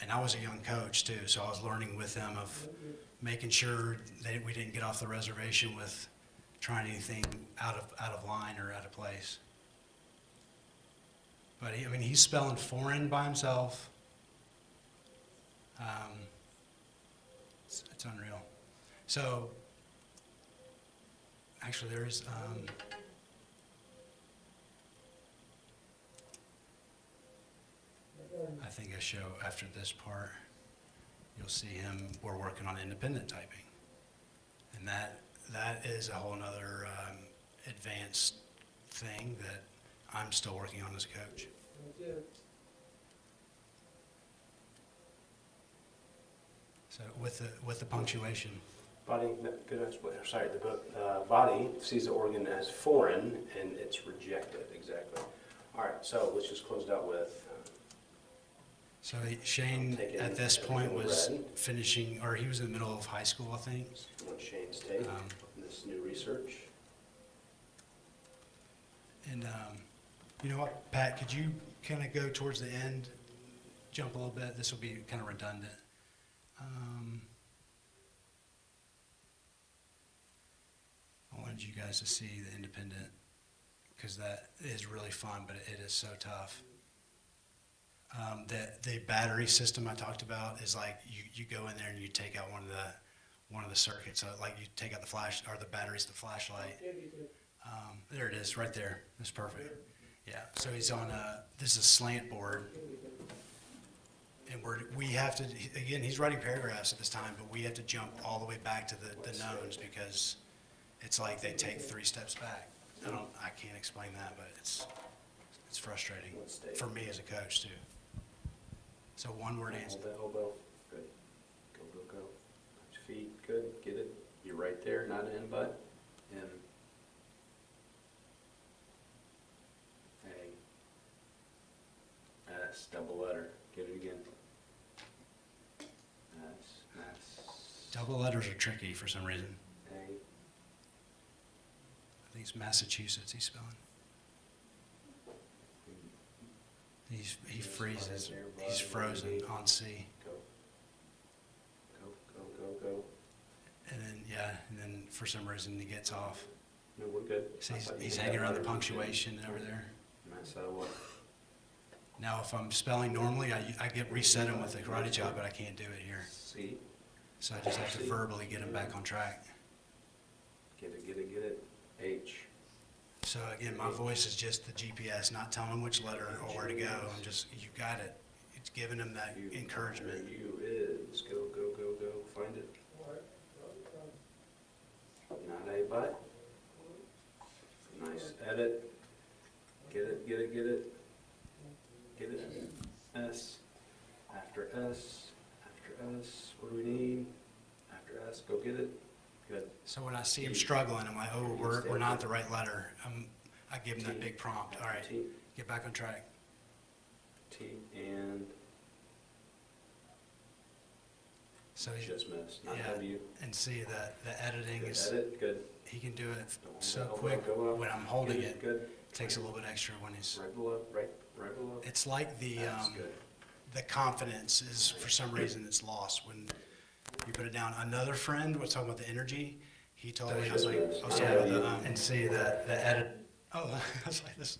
and I was a young coach too, so I was learning with him of making sure that we didn't get off the reservation with trying anything out of line or out of place. But I mean, he's spelling foreign by himself. It's unreal. So, actually, there's, I think a show after this part, you'll see him, we're working on independent typing. And that is a whole nother advanced thing that I'm still working on as a coach. So with the punctuation.
Body, good explanation. Sorry, the book, body sees the organ as foreign and it's rejected, exactly. All right, so let's just close it out with,
So Shane,
Take it
at this point, was
red.
finishing, or he was in the middle of high school, I think.
on Shane's take,
Um,
this new research.
And you know what, Pat, could you kind of go towards the end, jump a little bit? This will be kind of redundant. I wanted you guys to see the independent, because that is really fun, but it is so tough. The battery system I talked about is like you go in there and you take out one of the circuits, like you take out the flash or the batteries, the flashlight. There it is, right there. That's perfect. Yeah. So he's on this is a slant board, and we have to, again, he's writing paragraphs at this time, but we have to jump all the way back to the knowns, because it's like they take 3 steps back. I can't explain that, but it's frustrating for me as a coach too. So one word answer.
Hold that elbow, good. Go, go, go. Touch feet, good, get it. You're right there, not in, but in. A. S, double letter, get it again. S.
Double letters are tricky for some reason.
A.
I think it's Massachusetts he's spelling. He freezes. He's frozen on C.
Go. Go, go, go, go.
And then for some reason he gets off.
No, we're good.
So
I thought you
he's
did
hanging
that
around the
better.
punctuation over there.
Mess that up.
Now, if I'm spelling normally, I get reset him with a karate chop, but I can't do it here.
C.
So I just have to verbally get him back on track.
Get it, get it, get it. H.
So again, my voice is just the GPS, not telling him which letter or where to go. I'm just, you got it. It's giving him that
U.
encouragement.
U is go, go, go, go. Find it. Not a but. Nice edit. Get it, get it, get it. Get it. S. After S. After S. What do we need? After S. Go get it. Good.
So when I see him struggling, I'm like, oh, we're not the right letter. I give him that big prompt. All right,
T.
get back on track.
T and
So he,
just missed. Not
yeah,
W.
and see that the editing
Good.
is,
Edit. Good.
he can do it
Don't
so
let that
quick
elbow go up.
when I'm holding
Good,
it.
Good.
Takes a little bit extra when he's,
Right below. Right below.
it's like
That's good.
the confidence is, for some reason, it's lost when you put it down. Another friend was talking about the energy. He told me, I was talking about and see the edit. Oh, I was like this.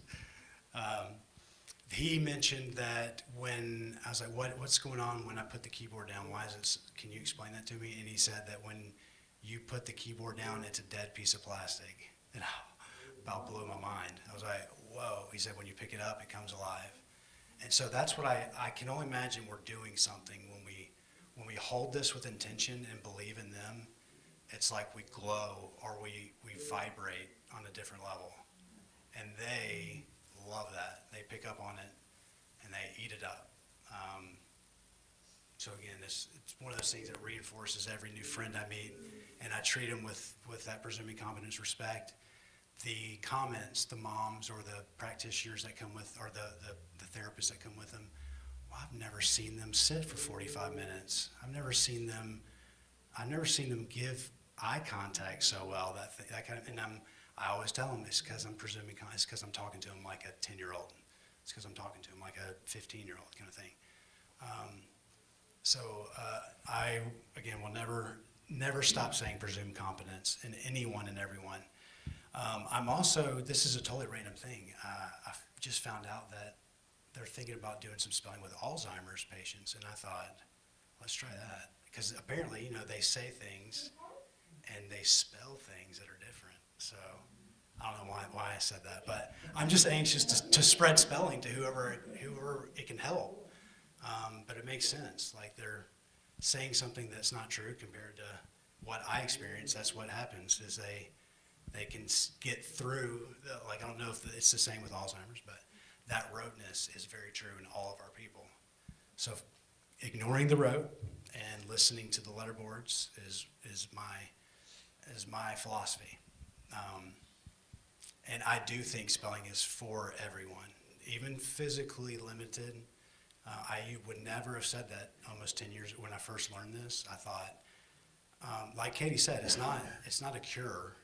He mentioned that when, I was like, what's going on when I put the keyboard down? Why is it, can you explain that to me? And he said that when you put the keyboard down, it's a dead piece of plastic. And about blew my mind. I was like, whoa. He said, when you pick it up, it comes alive. And so that's what I can only imagine we're doing something when we hold this with intention and believe in them. It's like we glow or we vibrate on a different level. And they love that. They pick up on it and they eat it up. So again, it's one of those things that reinforces every new friend I meet, and I treat them with that presuming competence, respect. The comments, the moms or the practitioners that come with, or the therapists that come with them, well, I've never seen them sit for 45 minutes. I've never seen them give eye contact so well. That kind of, and I always tell them it's because I'm presuming, it's because I'm talking to them like a 10-year-old. It's because I'm talking to them like a 15-year-old kind of thing. I, again, will never stop saying presumed competence in anyone and everyone. I'm also, this is a totally random thing. I just found out that they're thinking about doing some spelling with Alzheimer's patients, and I thought, let's try that. Because apparently, you know, they say things and they spell things that are different. So I don't know why I said that, but I'm just anxious to spread spelling to whoever it can help. But it makes sense. Like they're saying something that's not true compared to what I experience. That's what happens is they can get through. Like I don't know if it's the same with Alzheimer's, but that roteness is very true in all of our people. So ignoring the rote and listening to the letterboards is my philosophy. And I do think spelling is for everyone, even physically limited. I would never have said that almost 10 years when I first learned this. I thought, like Katie said, it's not a cure.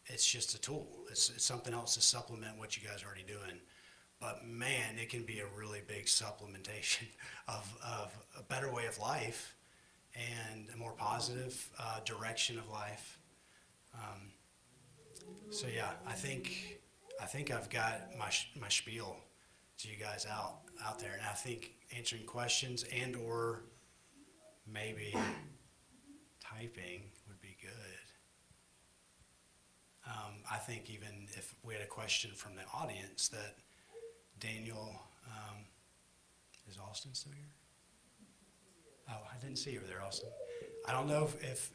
It's just a tool. It's something else to supplement what you guys are already doing. But man, it can be a really big supplementation of a better way of life and a more positive direction of life. So yeah, I think I've got my spiel to you guys out there, and I think answering questions and or maybe typing would be good. I think even if we had a question from the audience that Daniel, is Austin still here? Oh, I didn't see you over there, Austin. I don't know if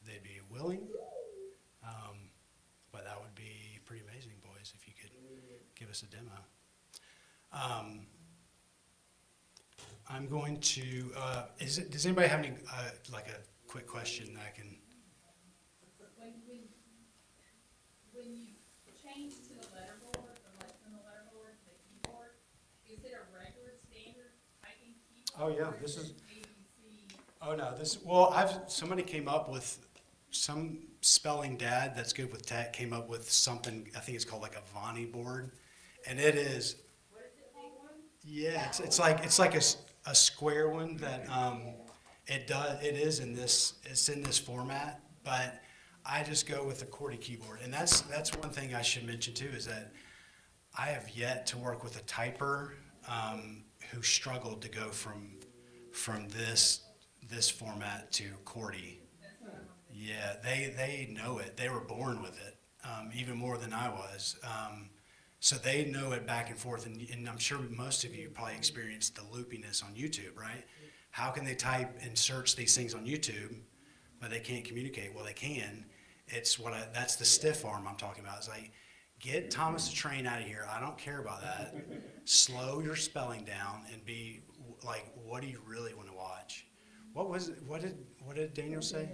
they'd be willing, but that would be pretty amazing, boys, if you could give us a demo. I'm going to, does anybody have any, like a quick question that I can?
When you change to the letterboard, or like from the letterboard to the keyboard, is it a regular standard typing keyboard?
Oh, yeah,
or
this is,
it ABC?
oh no, somebody came up with, some spelling dad that's good with tech came up with something, I think it's called like a Vonnie board, and it is,
What is it, big one?
yeah, it's like a square one that, it's in this format, but I just go with the QWERTY keyboard. And that's one thing I should mention too, is that I have yet to work with a typer who struggled to go from this format to QWERTY. Yeah, they know it. They were born with it, even more than I was. So they know it back and forth, and I'm sure most of you probably experienced the loopiness on YouTube, right? How can they type and search these things on YouTube, but they can't communicate? Well, they can. That's the stiff arm I'm talking about. It's like, get Thomas the Train out of here. I don't care about that. Slow your spelling down and be like, what do you really want to watch? What was it? What did Daniel say?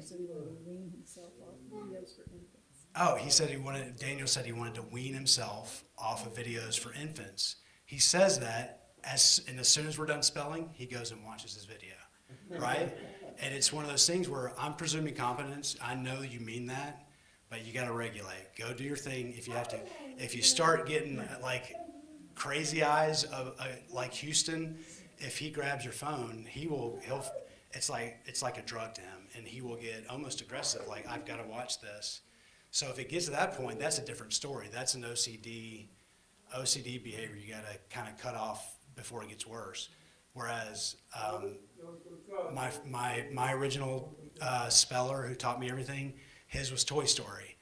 Oh, Daniel said he wanted to wean himself off of videos for infants. He says that as soon as we're done spelling, he goes and watches his video, right? And it's one of those things where I'm presuming competence. I know you mean that, but you got to regulate. Go do your thing if you have to. If you start getting like crazy eyes of like Houston, if he grabs your phone, it's like a drug to him, and he will get almost aggressive. Like, I've got to watch this. So if it gets to that point, that's a different story. That's an OCD behavior you got to kind of cut off before it gets worse. Whereas my original speller who taught me everything, his was Toy Story,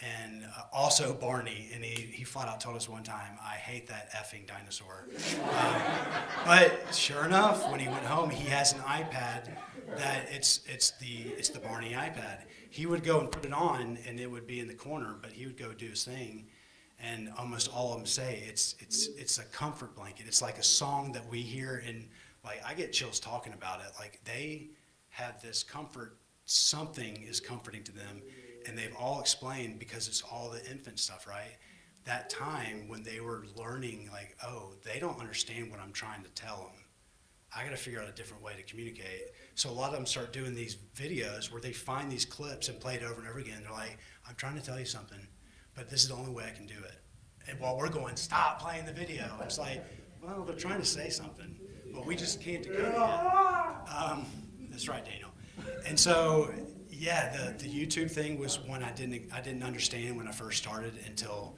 and also Barney. And he flat out told us one time, "I hate that effing dinosaur." But sure enough, when he went home, he has an iPad that it's the Barney iPad. He would go and put it on, and it would be in the corner, but he would go do his thing. And almost all of them say it's a comfort blanket. It's like a song that we hear, and like I get chills talking about it. Like they have this comfort, something is comforting to them, and they've all explained, because it's all the infant stuff, right? That time when they were learning, like, oh, they don't understand what I'm trying to tell them. I got to figure out a different way to communicate. So a lot of them start doing these videos where they find these clips and play it over and over again. They're like, I'm trying to tell you something, but this is the only way I can do it. And while we're going, stop playing the video. It's like, well, they're trying to say something, but we just can't decode it yet. That's right, Daniel. And so, yeah, the YouTube thing was one I didn't understand when I first started until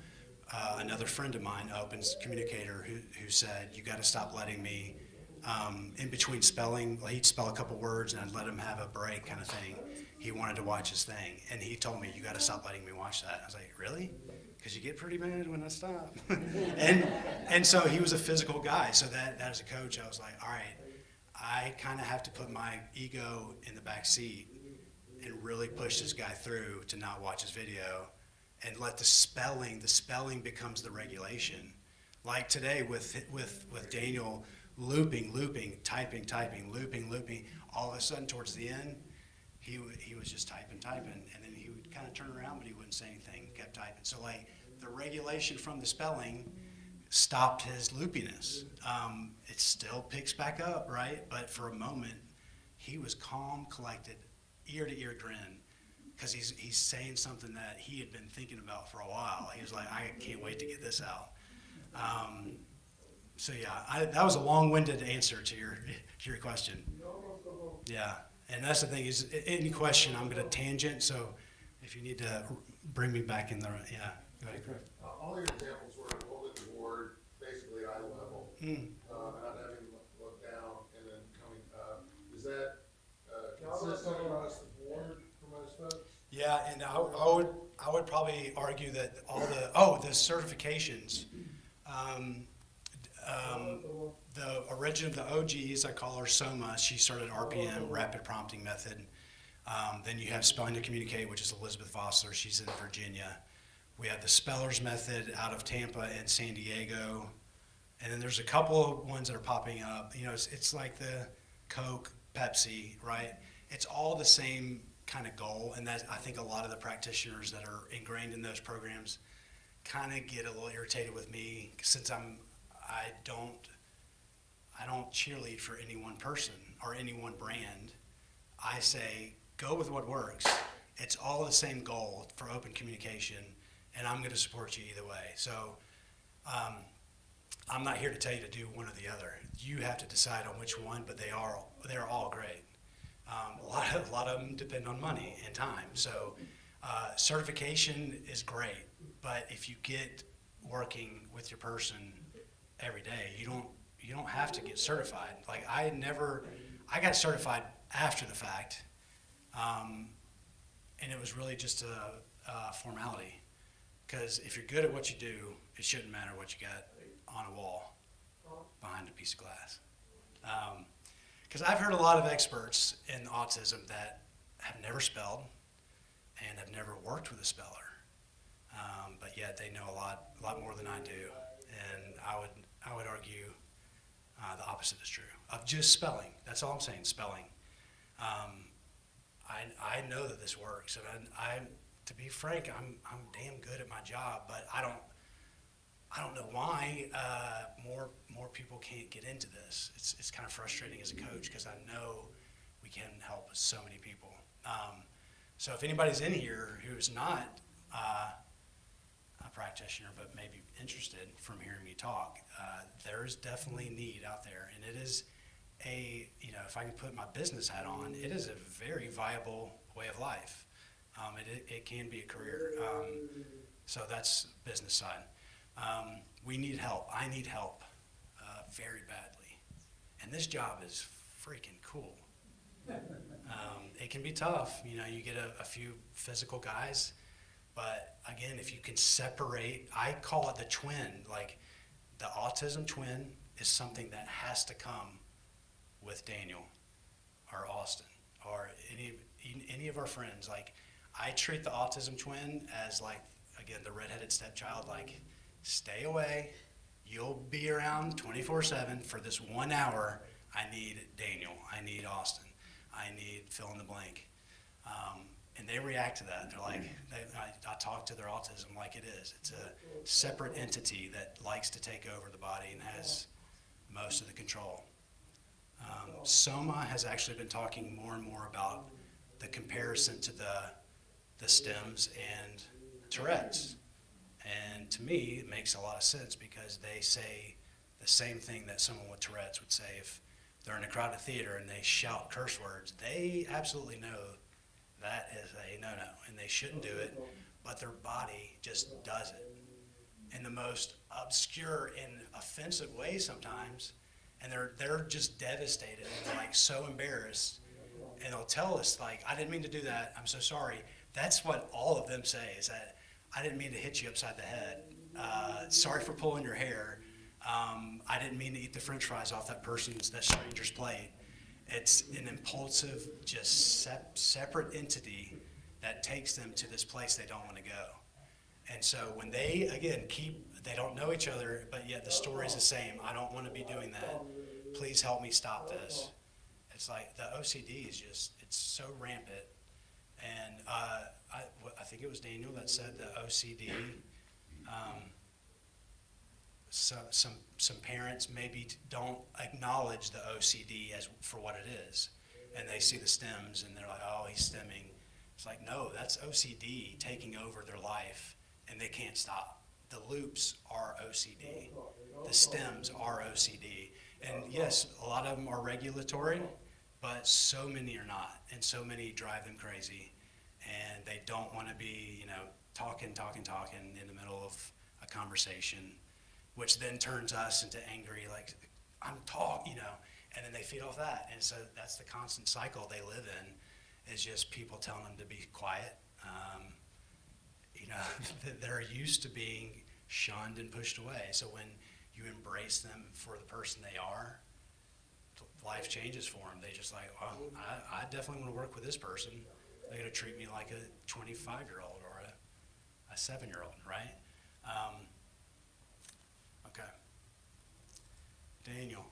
another friend of mine, an open communicator, who said, you got to stop letting me, in between spelling, like he'd spell a couple words and I'd let him have a break kind of thing. He wanted to watch his thing. And he told me, you got to stop letting me watch that. I was like, really? Because you get pretty mad when I stop. and so he was a physical guy. So that as a coach, I was like, all right, I kind of have to put my ego in the back seat and really push this guy through to not watch his video and let the spelling becomes the regulation. Like today with Daniel looping, typing, looping, all of a sudden towards the end, he was just typing, and then he would kind of turn around, but he wouldn't say anything, kept typing. So like the regulation from the spelling stopped his loopiness. It still picks back up, right? But for a moment, he was calm, collected, ear-to-ear grin, because he's saying something that he had been thinking about for a while. He was like, I can't wait to get this out. So yeah, that was a long-winded answer to your question. Yeah, and that's the thing is, any question I'm going to tangent. So if you need to bring me back in the go ahead.
All your examples were holding the board basically eye level, not having to look down and then coming up. Is that consistent across the board for most folks?
Yeah, and I would probably argue that all the certifications, the OGs, I call her Soma. She started RPM, Rapid Prompting Method. Then you have Spelling to Communicate, which is Elizabeth Vossler. She's in Virginia. We have the Spellers Method out of Tampa and San Diego. And then there's a couple of ones that are popping up. You know, it's like the Coke, Pepsi, right? It's all the same kind of goal. And that, I think a lot of the practitioners that are ingrained in those programs kind of get a little irritated with me since I don't cheerlead for any one person or any one brand. I say, go with what works. It's all the same goal for open communication, and I'm going to support you either way. So I'm not here to tell you to do one or the other. You have to decide on which one, but they're all great. A lot of them depend on money and time. So certification is great, but if you get working with your person every day, you don't have to get certified. Like I got certified after the fact, and it was really just a formality. Because if you're good at what you do, it shouldn't matter what you got on a wall behind a piece of glass. Because I've heard a lot of experts in autism that have never spelled and have never worked with a speller, but yet they know a lot more than I do. And I would argue the opposite is true of just spelling. That's all I'm saying, spelling. I know that this works, and to be frank, I'm damn good at my job, but I don't know why more people can't get into this. It's kind of frustrating as a coach because I know we can help so many people. So if anybody's in here who's not a practitioner but maybe interested from hearing me talk, there is definitely need out there, and it is if I can put my business hat on, it is a very viable way of life. It can be a career. So that's business side. We need help. I need help very badly. And this job is freaking cool. It can be tough. You get a few physical guys. But again, if you can separate, I call it the twin. Like the autism twin is something that has to come with Daniel or Austin or any of our friends. Like I treat the autism twin as like, again, the redheaded stepchild, like stay away. You'll be around 24/7 for this 1 hour. I need Daniel. I need Austin. I need fill in the blank. And they react to that. They're like, I talk to their autism like it is. It's a separate entity that likes to take over the body and has most of the control. Soma has actually been talking more and more about the comparison to the stems and Tourette's. And to me, it makes a lot of sense because they say the same thing that someone with Tourette's would say if they're in a crowded theater and they shout curse words. They absolutely know that is a no-no, and they shouldn't do it, but their body just does it. in the most obscure and offensive way sometimes, and they're just devastated and like so embarrassed, and they'll tell us like, I didn't mean to do that, I'm so sorry. That's what all of them say, is that I didn't mean to hit you upside the head, sorry for pulling your hair, I didn't mean to eat the french fries off that stranger's plate. It's an impulsive, just separate entity that takes them to this place they don't want to go. And so when they, again, they don't know each other, but yet the story is the same. I don't want to be doing that. Please help me stop this. It's like the OCD is just, it's so rampant. And I think it was Daniel that said the OCD, so some parents maybe don't acknowledge the OCD as for what it is. And they see the stems and they're like, oh, he's stemming. It's like, no, that's OCD taking over their life. And they can't stop. The loops are OCD. The stems are OCD. And yes, a lot of them are regulatory, but so many are not. And so many drive them crazy. And they don't want to be, talking in the middle of a conversation, which then turns us into angry, like, I'm talking, and then they feed off that. And so that's the constant cycle they live in, is just people telling them to be quiet. They're used to being shunned and pushed away. So when you embrace them for the person they are, life changes for them. They just like, oh, I definitely want to work with this person. They're going to treat me like a 25-year-old or a 7-year-old, right? Okay. Daniel,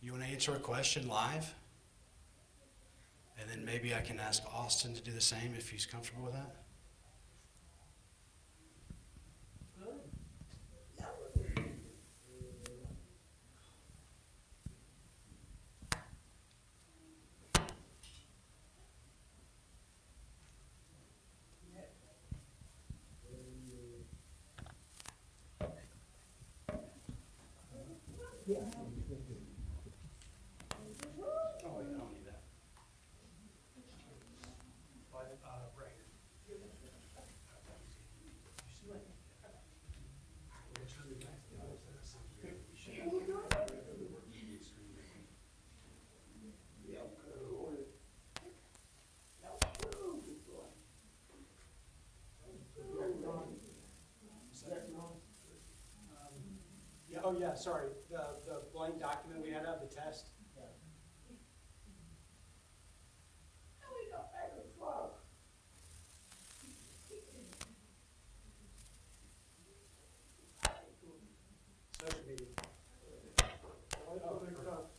you want to answer a question live? And then maybe I can ask Austin to do the same if he's comfortable with that. Oh, wait, I don't need that. Right here.
Yeah, oh yeah, sorry, the blank document we had of the test. Social media. Oh, they're tough.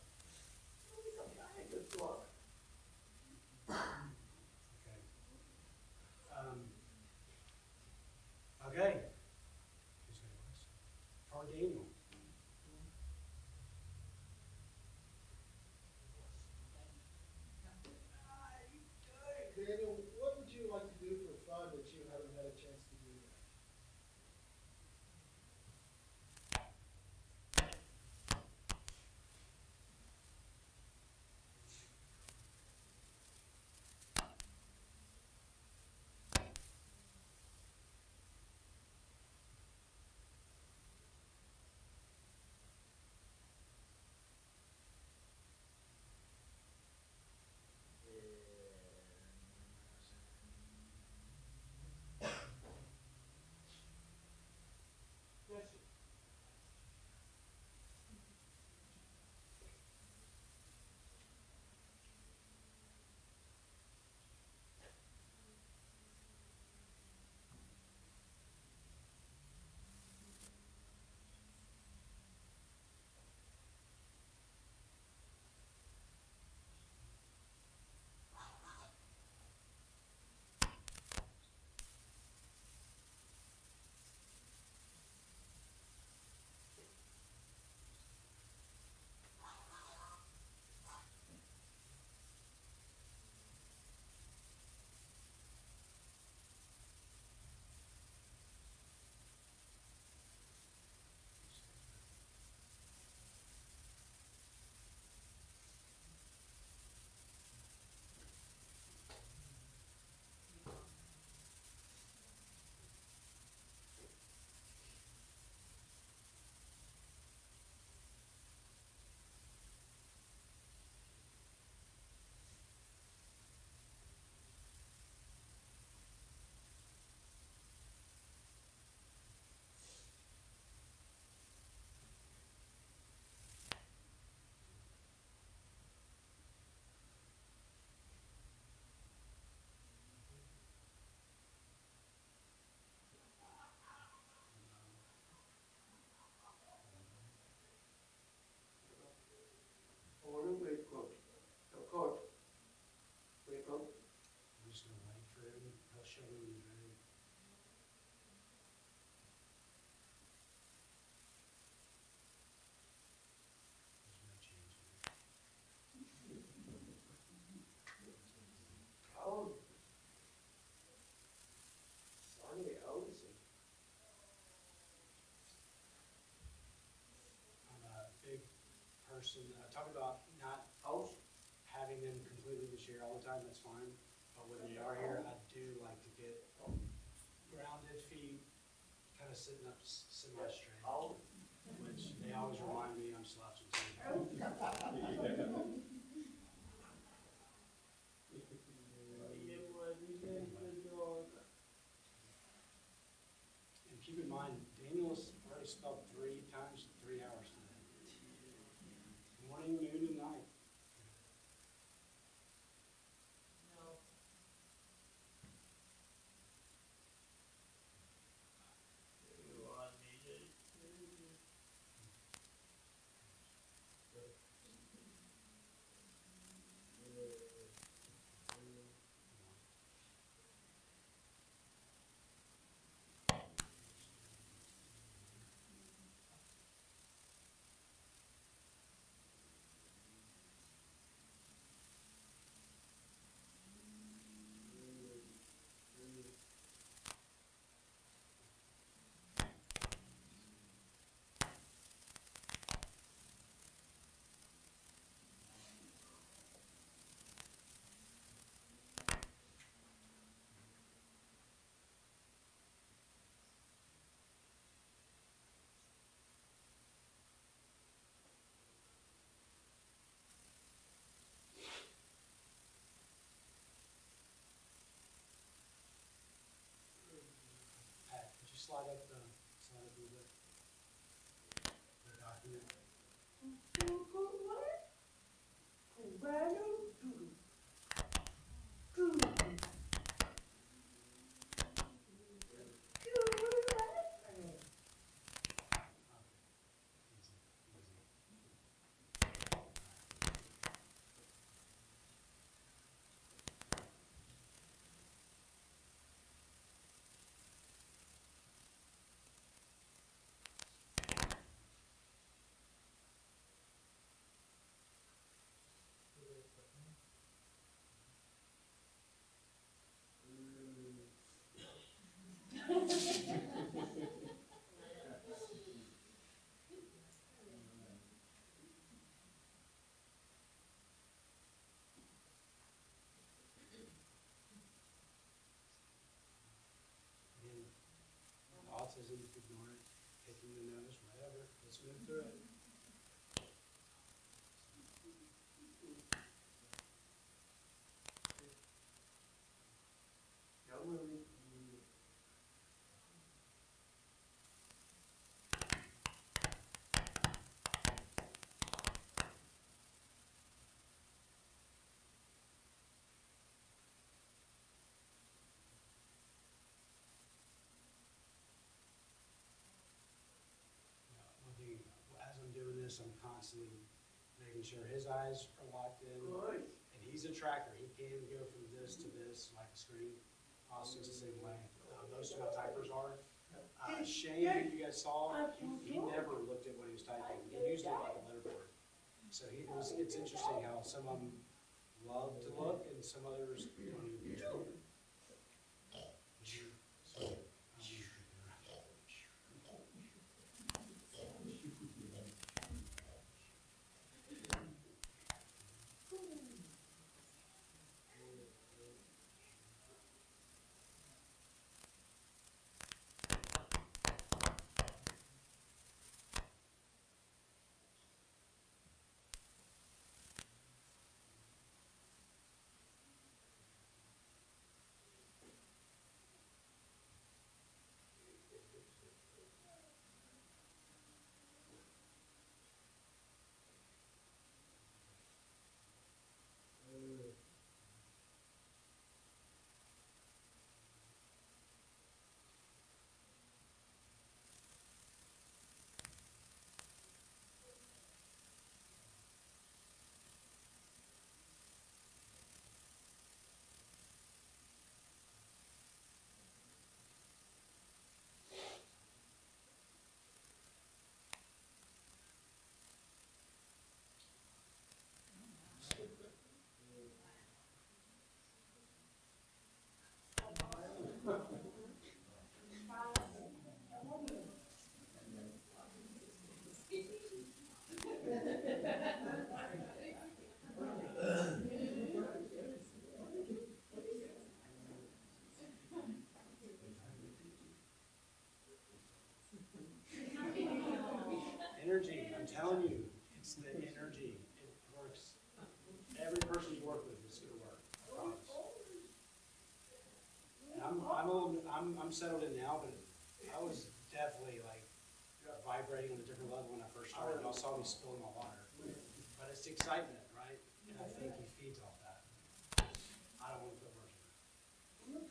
Okay. Okay. Who's got a question? Or Daniel.
Daniel, what would you like to do for fun that you haven't had a chance to do yet?
person, talk about not having them completely in the chair all the time, that's fine. But when they are here, I do like to get grounded feet, kind of sitting up semi-straight, which they always remind me I'm slouching too. And keep in mind, Daniel's already spelled 3 times 3 hours today. Morning, noon, and night. Pat, could you slide up a little bit? The document. Easy, easy. Again, autism, ignore it, picking the nose, whatever, let's move through it. No moving. Looking, as I'm doing this, I'm constantly making sure his eyes are locked in. And he's a tracker. He can go from this to this like a screen. Austin's the same way. Most of my typers are. Shane, who you guys saw, he never looked at what he was typing. He used it like a letterboard. So it's interesting how some of them love to look and some others don't even care. I'm settled in now, but I was definitely like vibrating on a different level when I first started. Y'all saw me spilling my water. But it's the excitement, right? And I think he feeds off that. I don't want to put words in it.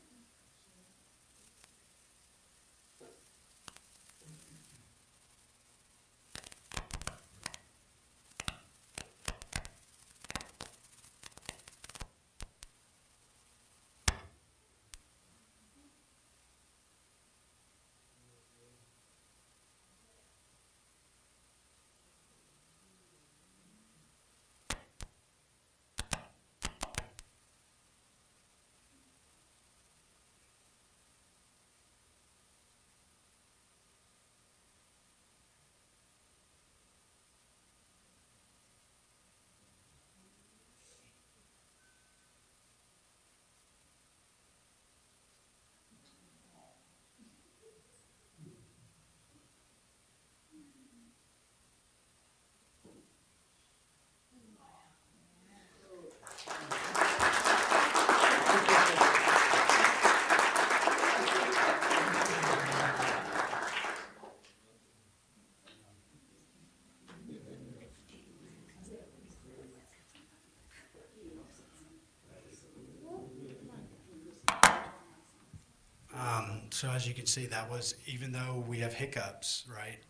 So as you can see, that was, even though we have hiccups, right,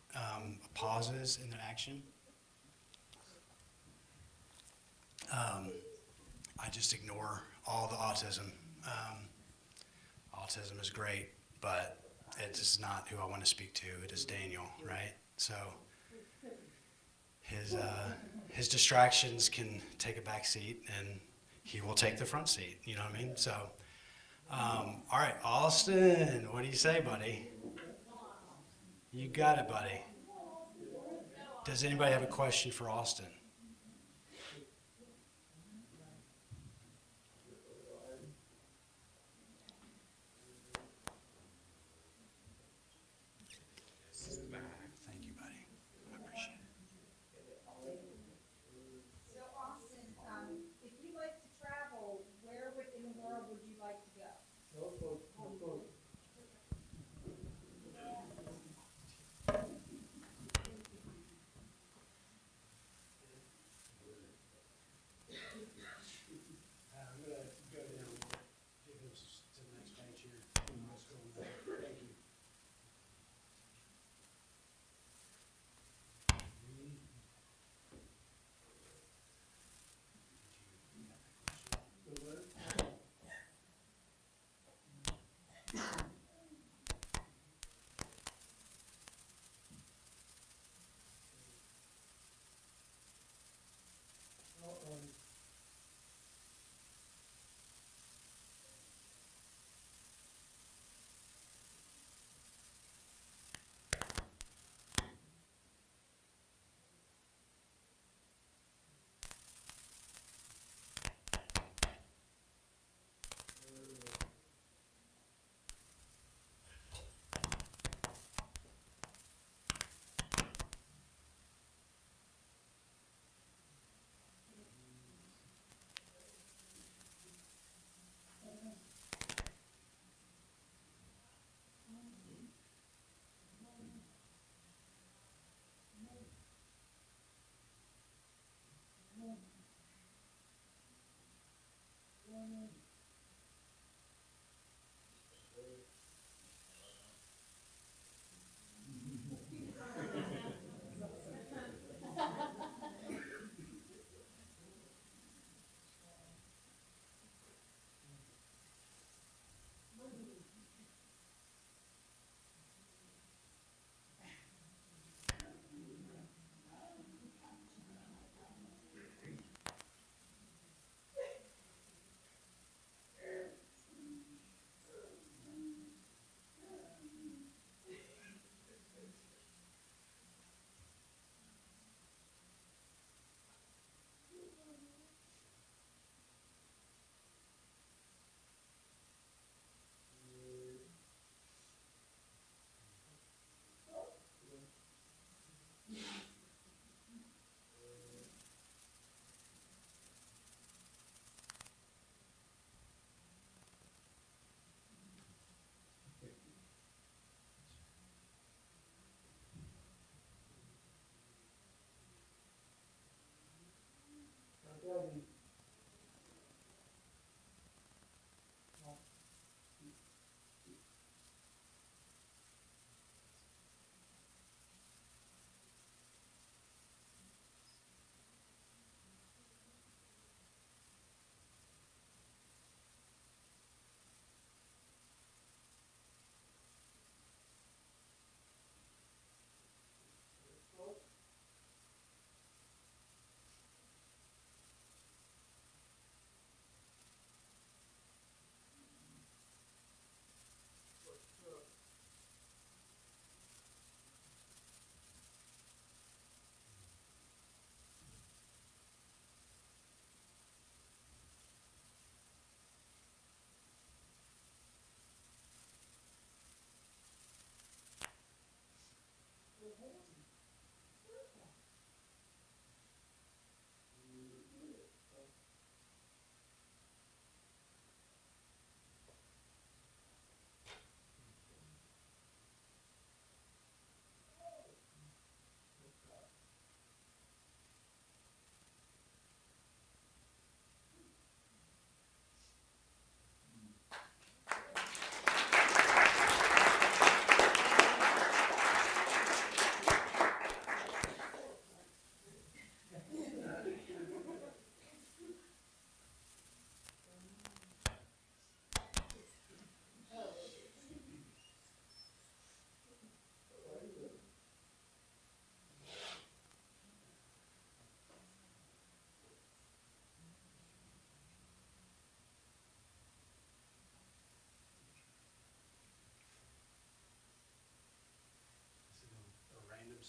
pauses in the action, I just ignore all the autism. Autism is great, but it is not who I want to speak to. It is Daniel, right? So his distractions can take a back seat, and he will take the front seat. You know what I mean? So, all right, Austin, what do you say, buddy? You got it, buddy. Does anybody have a question for Austin? Thank you, buddy. I appreciate it.
So Austin, if you like to travel, where in the world would you like to go?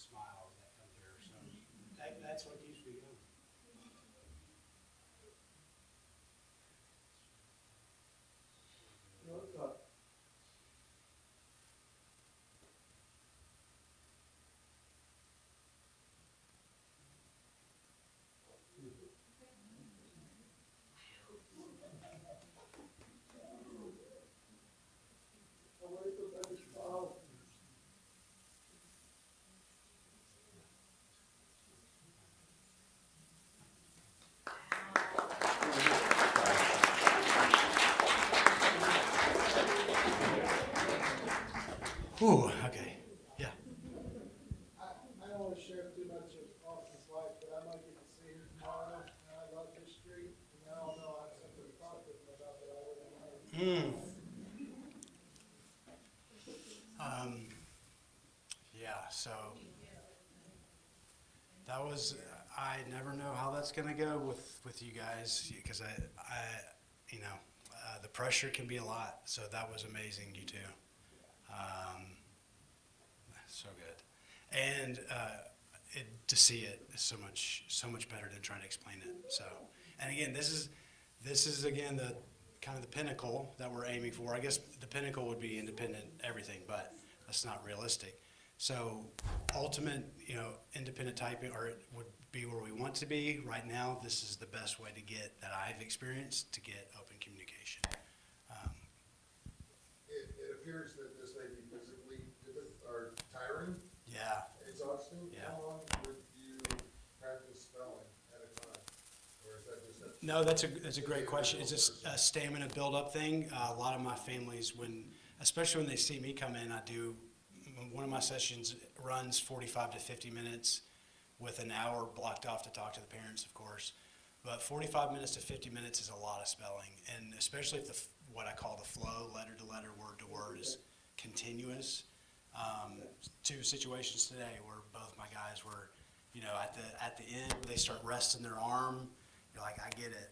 smiles that come through. So that's what keeps me going.
Ooh, okay, yeah.
I don't want to share too much of Austin's life, but I might get to see him tomorrow, and I love his street, and now I'll know I have something to talk with him about that I wouldn't know.
Yeah, so that was, I never know how that's gonna go with you guys, because the pressure can be a lot, so that was amazing, you two. So good. And to see it is so much better than trying to explain it. So, and again, this is again the kind of the pinnacle that we're aiming for. I guess the pinnacle would be independent everything, but that's not realistic. So ultimate, independent typing, or it would be where we want to be. Right now, this is the best way to get, that I've experienced, to get open communication.
It appears that this may be physically or tiring,
Yeah.
exhausting.
Yeah.
How long would you practice spelling at a time? Or is that just a?
No, that's a great question. It's a stamina build-up thing. A lot of my families, especially when they see me come in, one of my sessions runs 45 to 50 minutes with an hour blocked off to talk to the parents, of course. But 45 minutes to 50 minutes is a lot of spelling, and especially if what I call the flow, letter to letter, word to word, is continuous. Two situations today where both my guys were, at the end where they start resting their arm, you're like, I get it.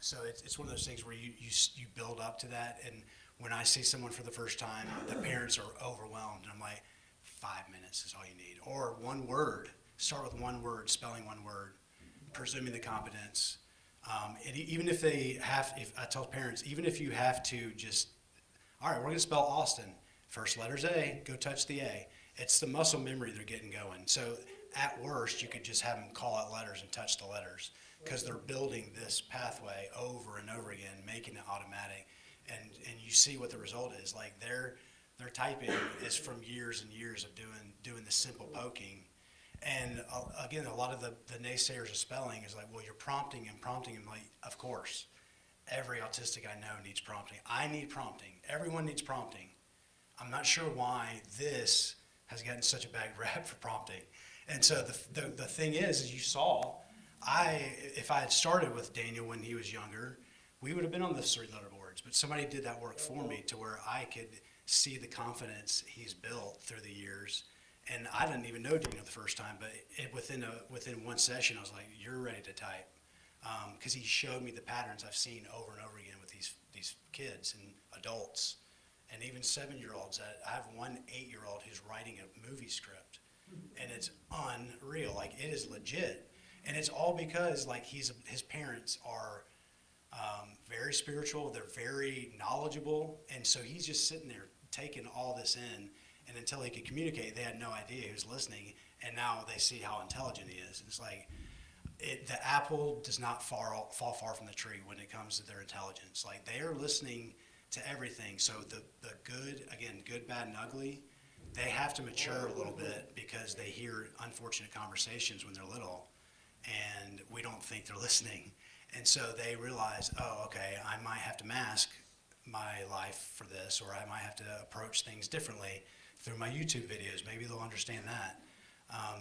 So it's one of those things where you build up to that, and when I see someone for the first time, the parents are overwhelmed, and I'm like, 5 minutes is all you need, or one word. Start with one word, spelling one word, presuming the competence. And even if I tell parents, even if you have to just, all right, we're gonna spell Austin. First letter's A, go touch the A. It's the muscle memory they're getting going. So at worst, you could just have them call out letters and touch the letters, because they're building this pathway over and over again, making it automatic. And you see what the result is. Like their typing is from years and years of doing the simple poking. And again, a lot of the naysayers of spelling is like, well, you're prompting and prompting. And like, of course, every autistic I know needs prompting. I need prompting. Everyone needs prompting. I'm not sure why this has gotten such a bad rap for prompting. And so the thing is you saw, if I had started with Daniel when he was younger, we would have been on the 3 letter boards. But somebody did that work for me to where I could see the confidence he's built through the years. And I didn't even know Daniel the first time, but within one session, I was like, "You're ready to type," because he showed me the patterns I've seen over and over again with these kids and adults, and even 7-year-olds. I have one 8-year-old who's writing a movie script, and it's unreal. Like, it is legit, and it's all because like his parents are very spiritual. They're very knowledgeable, and so he's just sitting there taking all this in. And until he could communicate, they had no idea he was listening. And now they see how intelligent he is. It's like the apple does not fall far from the tree when it comes to their intelligence. Like, they are listening to everything. So the good, bad, and ugly, they have to mature a little bit because they hear unfortunate conversations when they're little, and we don't think they're listening. And so they realize, oh, okay, I might have to mask my life for this, or I might have to approach things differently through my YouTube videos. Maybe they'll understand that.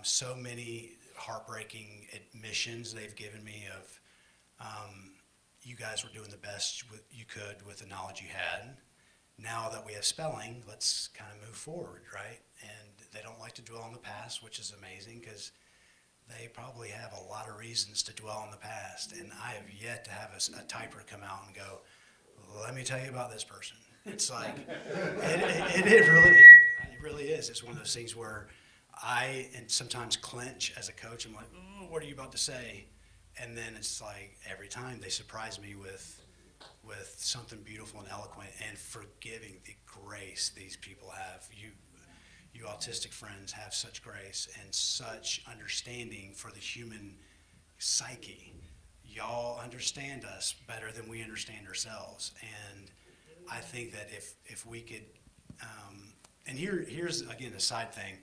So many heartbreaking admissions they've given me of, you guys were doing the best you could with the knowledge you had. Now that we have spelling, let's kind of move forward, right? And they don't like to dwell on the past, which is amazing, because they probably have a lot of reasons to dwell on the past. And I have yet to have a typer come out and go, let me tell you about this person. It's like, it really is. It's one of those things where and sometimes clench as a coach. I'm like, "Ooh, what are you about to say?" And then it's like every time they surprise me with something beautiful and eloquent and forgiving. The grace these people have. You autistic friends have such grace and such understanding for the human psyche. Y'all understand us better than we understand ourselves. And I think that if we could, and here's again a side thing.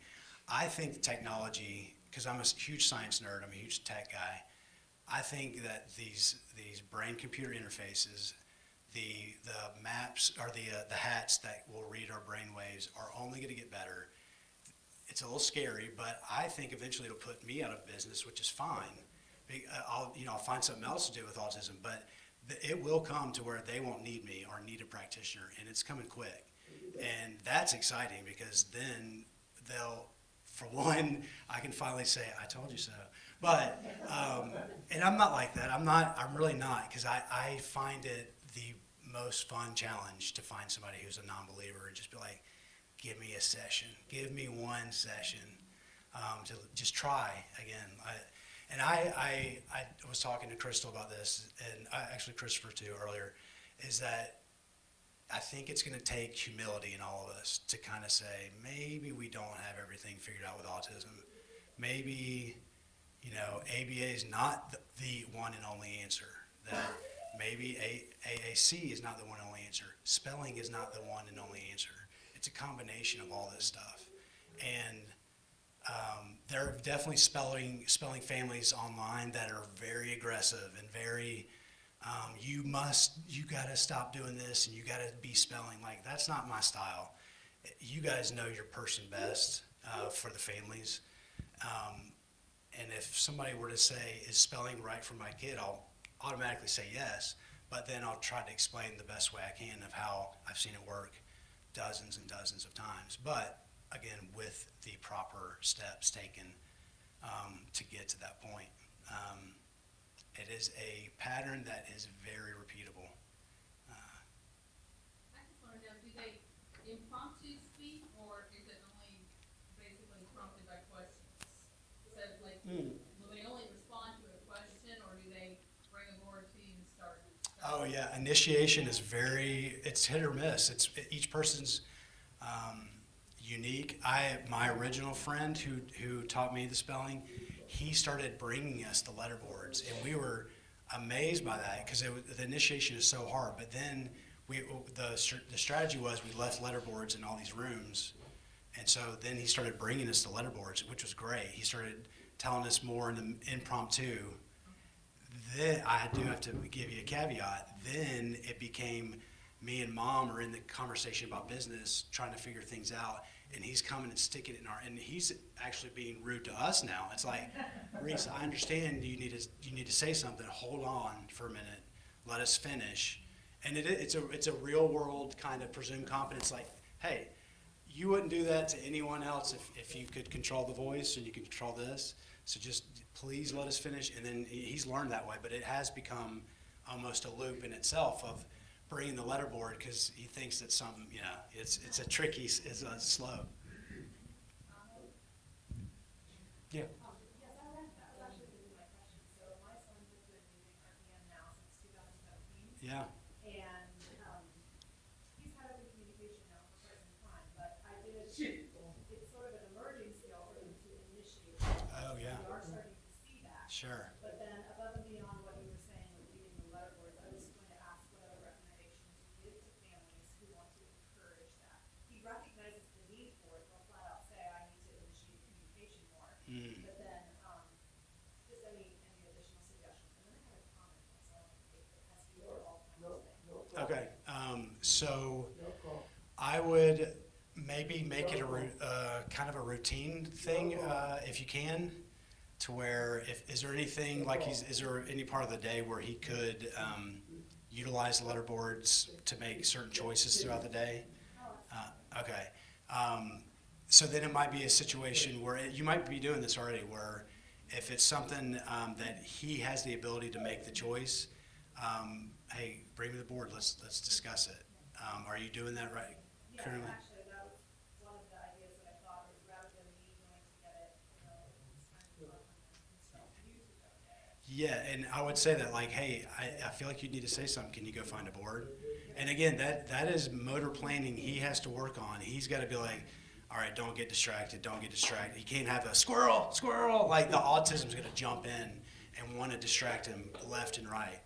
I think technology, because I'm a huge science nerd, I'm a huge tech guy. I think that these brain-computer interfaces, the maps or the hats that will read our brain waves are only going to get better. It's a little scary, but I think eventually it'll put me out of business, which is fine. I'll find something else to do with autism, but it will come to where they won't need me or need a practitioner, and it's coming quick. And that's exciting because then they'll, for one, I can finally say, I told you so. But, and I'm not like that. I'm really not, because I find it the most fun challenge to find somebody who's a non-believer and just be like, give me a session. Give me one session to just try again. I was talking to Crystal about this, and actually Christopher too earlier, is that I think it's going to take humility in all of us to kind of say, maybe we don't have everything figured out with autism. Maybe, ABA is not the one and only answer. That maybe AAC is not the one and only answer. Spelling is not the one and only answer. It's a combination of all this stuff. And there are definitely spelling families online that are very aggressive and very, you got to stop doing this and you got to be spelling. Like, that's not my style. You guys know your person best for the families. And if somebody were to say, is spelling right for my kid, I'll automatically say yes, but then I'll try to explain the best way I can of how I've seen it work dozens and dozens of times. But again, with the proper steps taken to get to that point. It is a pattern that is very repeatable.
I just want to know, do they impromptu speak, or is it only basically prompted by questions? So, like, will they only respond to a question, or do they bring a board to you and start?
Oh yeah, initiation is it's hit or miss. Each person's unique. My original friend who taught me the spelling, he started bringing us the letterboards, and we were amazed by that because the initiation is so hard. But then the strategy was we left letterboards in all these rooms, and so then he started bringing us the letterboards, which was great. He started telling us more in the impromptu. Then I do have to give you a caveat. Then it became me and Mom are in the conversation about business, trying to figure things out, and he's coming and sticking it and he's actually being rude to us now. It's like, Reese, I understand you need to say something. Hold on for a minute. Let us finish. And it's a real world kind of presumed competence. Like, hey, you wouldn't do that to anyone else if you could control the voice and you could control this. So just please let us finish. And then he's learned that way, but it has become almost a loop in itself of bringing the letterboard because he thinks that it's a tricky, it's a slow. Yeah.
Yes, that was actually going to be my question. So my son has been using RPM now since 2017.
Yeah.
And he's had open communication now for quite some time, but it's sort of an emerging skill for him to initiate.
Oh, yeah.
We are starting to see that.
Sure.
But then above and beyond what you were saying with reading the letterboards, I was going to ask what other recommendations you give to families who want to encourage that. He recognizes the need for it, they'll flat out say, I need to initiate communication more. But then, just any additional suggestions. And then I had a comment, so it has to do with all kinds of things.
Okay. So I would maybe make it kind of a routine thing if you can. To where, is there anything like is there any part of the day where he could utilize letterboards to make certain choices throughout the day? Okay. So then it might be a situation where you might be doing this already, where if it's something that he has the ability to make the choice, hey, bring me the board. Let's discuss it. Are you doing that right
Yeah,
currently?
actually, that was one of the ideas that I thought was rather than me going to get
Yeah, and I would say that like, hey, I feel like you need to say something. Can you go find a board? And again, that is motor planning he has to work on. He's got to be like, all right, don't get distracted, don't get distracted. He can't have a squirrel, squirrel. Like the autism's going to jump in and want to distract him left and right.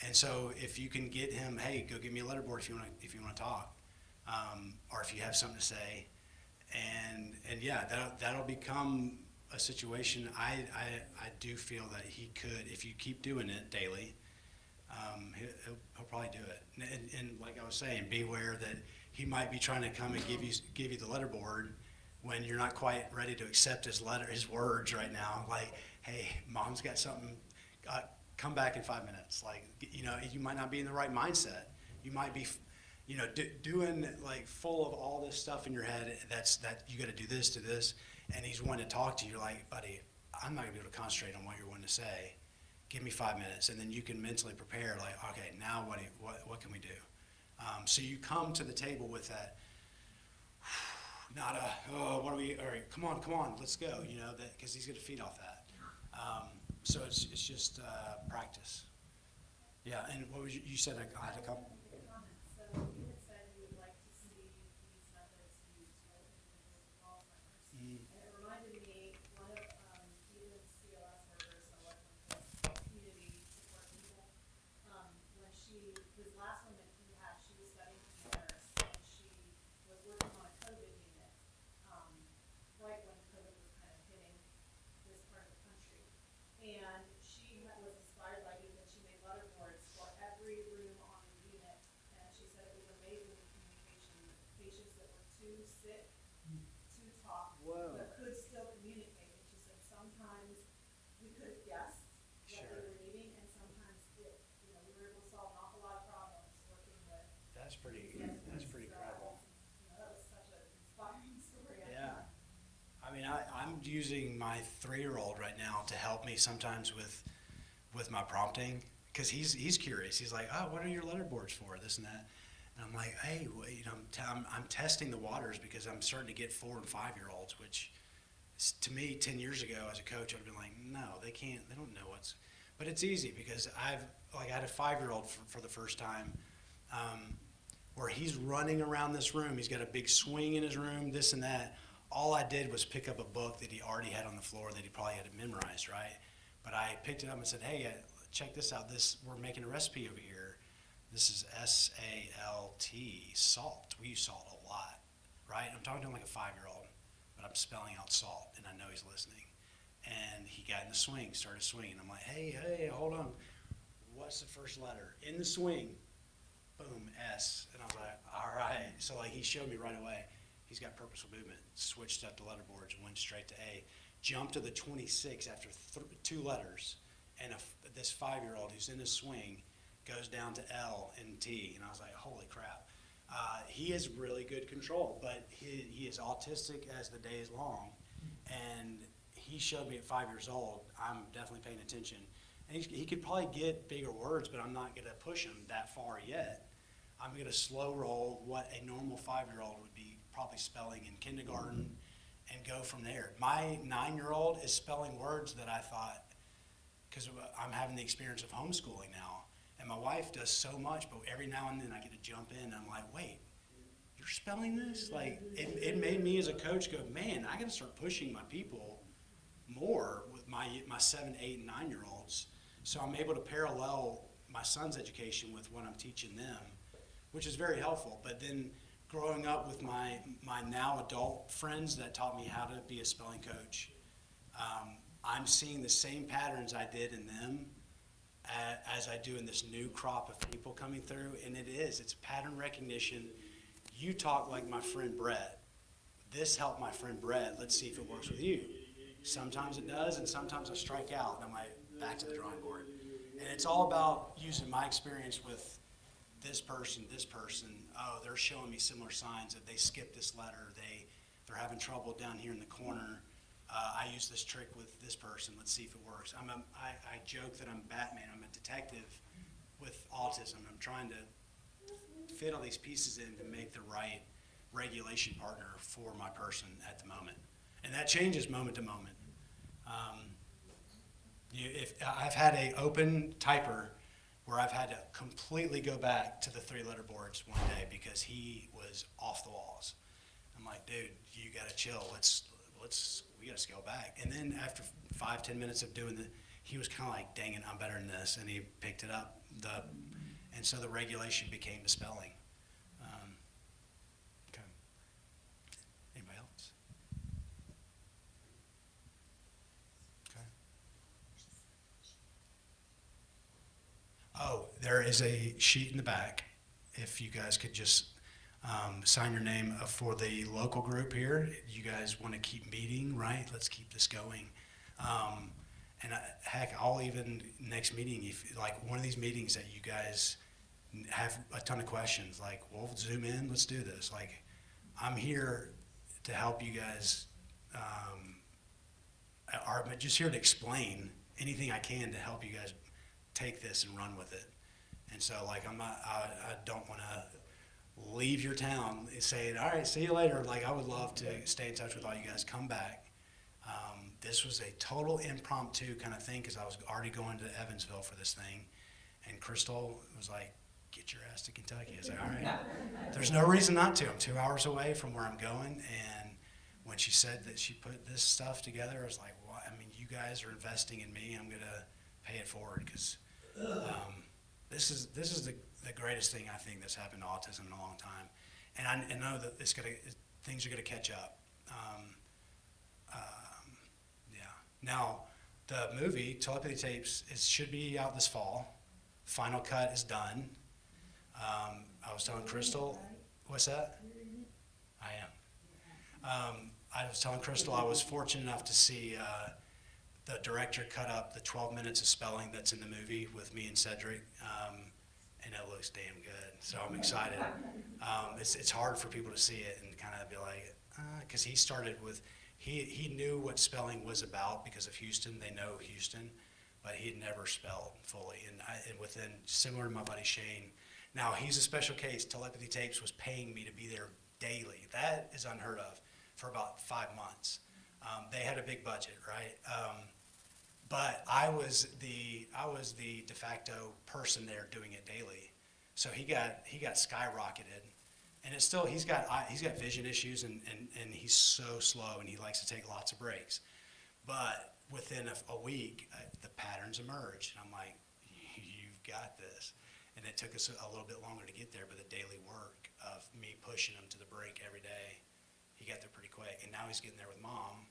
And so if you can get him, hey, go give me a letterboard if you want to talk, or if you have something to say, and yeah, that'll become a situation. I do feel that he could, if you keep doing it daily, he'll probably do it. And like I was saying, beware that he might be trying to come and give you the letterboard when you're not quite ready to accept his words right now. Like, hey, mom's got something. Come back in 5 minutes. Like, you might not be in the right mindset. You might be, doing like full of all this stuff in your head. That you got to do this, and he's wanting to talk to you. You're like, buddy, I'm not gonna be able to concentrate on what you're wanting to say. Give me 5 minutes, and then you can mentally prepare. Like, okay, now what can we do? So you come to the table with that. Not what are we? All right, come on, let's go. That because he's gonna feed off that. So it's just practice. Yeah, and what was you said? I had a couple.
So you had said you would like to see these methods used for individuals with Alzheimer's. And it reminded me, one of Stephen's CLS workers, so like one of the community support people, his last one that he had, she was studying to be a nurse, and she was working on a COVID unit, right when COVID was kind of hitting this part of the country. And she was inspired by you that she made letterboards for every room on the unit. And she said it was amazing the communication, patients that were too sick to talk, but could still communicate. And she said sometimes we could have guessed what they were needing, and sometimes we were able to solve an awful lot of problems working with.
That's pretty incredible.
That was such an inspiring story.
Yeah. I mean, I'm using my 3-year-old right now to help me sometimes with my prompting, because he's curious. He's like, oh, what are your letterboards for? This and that. And I'm like, hey, I'm testing the waters, because I'm starting to get 4 and 5-year-olds, which to me 10 years ago as a coach, I'd been like, no, they can't. They don't know what's. But it's easy, because I had a 5-year-old for the first time, where he's running around this room. He's got a big swing in his room, this and that. All I did was pick up a book that he already had on the floor that he probably had memorized, right? But I picked it up and said, hey, check this out. We're making a recipe over here. This is SALT, salt. We use salt a lot, right? I'm talking to him like a 5-year-old, but I'm spelling out salt, and I know he's listening. And he got in the swing, started swinging. I'm like, hey, hold on. What's the first letter? In the swing, boom, S. And I was like, all right. So like he showed me right away. He's got purposeful movement, switched up the letterboards, went straight to A, jumped to the 26 after 2 letters, and this 5-year-old who's in his swing goes down to L and T, and I was like, holy crap. He has really good control, but he is autistic as the day is long, and he showed me at 5 years old. I'm definitely paying attention, and he could probably get bigger words, but I'm not going to push him that far yet. I'm going to slow roll what a normal 5-year-old would be probably spelling in kindergarten and go from there. My 9-year-old is spelling words that I thought, because I'm having the experience of homeschooling now, and my wife does so much, but every now and then I get to jump in and I'm like, wait, you're spelling this? Like, it made me as a coach go, man, I got to start pushing my people more with my 7, 8, and 9-year-olds. So I'm able to parallel my son's education with what I'm teaching them, which is very helpful. But then growing up with my now adult friends that taught me how to be a spelling coach, I'm seeing the same patterns I did in them as I do in this new crop of people coming through. And it's pattern recognition. You talk like my friend Brett. This helped my friend Brett. Let's see if it works with you. Sometimes it does, and sometimes I strike out, and I'm like, back to the drawing board. And it's all about using my experience with this person, oh, they're showing me similar signs that they skipped this letter, they're having trouble down here in the corner. I use this trick with this person, let's see if it works. I joke that I'm Batman, I'm a detective with autism. I'm trying to fit all these pieces in to make the right regulation partner for my person at the moment. And that changes moment to moment. If I've had a open typer where I've had to completely go back to the 3 letter boards one day because he was off the walls. I'm like, dude, you gotta chill. We gotta scale back. And then after 5-10 minutes of doing he was kind of like, dang it, I'm better than this, and he picked it up. And so the regulation became the spelling. Okay. Anybody else? Okay. Oh, there is a sheet in the back. If you guys could just sign your name for the local group here. You guys want to keep meeting, right? Let's keep this going. And heck, I'll even next meeting, if like one of these meetings that you guys have a ton of questions, like we'll zoom in, let's do this. Like I'm here to help you guys, I'm just here to explain anything I can to help you guys take this and run with it. And so like I don't want to leave your town saying, all right, see you later. Like I would love to stay in touch with all you guys, come back. This was a total impromptu kind of thing because I was already going to Evansville for this thing. And Crystal was like, get your ass to Kentucky. I was like, all right, there's no reason not to. I'm 2 hours away from where I'm going. And when she said that she put this stuff together, I was like, well, I mean, you guys are investing in me. I'm going to pay it forward because this is the greatest thing I think that's happened to autism in a long time. And I know that things are going to catch up. Now, the movie, Telepathy Tapes, should be out this fall. Final cut is done. I was telling Crystal, what's that? I am. I was telling Crystal I was fortunate enough to see the director cut up the 12 minutes of spelling that's in the movie with me and Cedric, and it looks damn good. So I'm excited. It's hard for people to see it and kind of be like, because he started with, he knew what spelling was about because of Houston. They know Houston, but he had never spelled fully. And within, similar to my buddy Shane, now he's a special case. Telepathy Tapes was paying me to be there daily. That is unheard of for about 5 months. They had a big budget, right? But I was the de facto person there doing it daily. So he got skyrocketed. And it's still, he's got vision issues and he's so slow and he likes to take lots of breaks. But within a week, the patterns emerged. And I'm like, you've got this. And it took us a little bit longer to get there, but the daily work of me pushing him to the break every day, he got there pretty quick. And now he's getting there with Mom.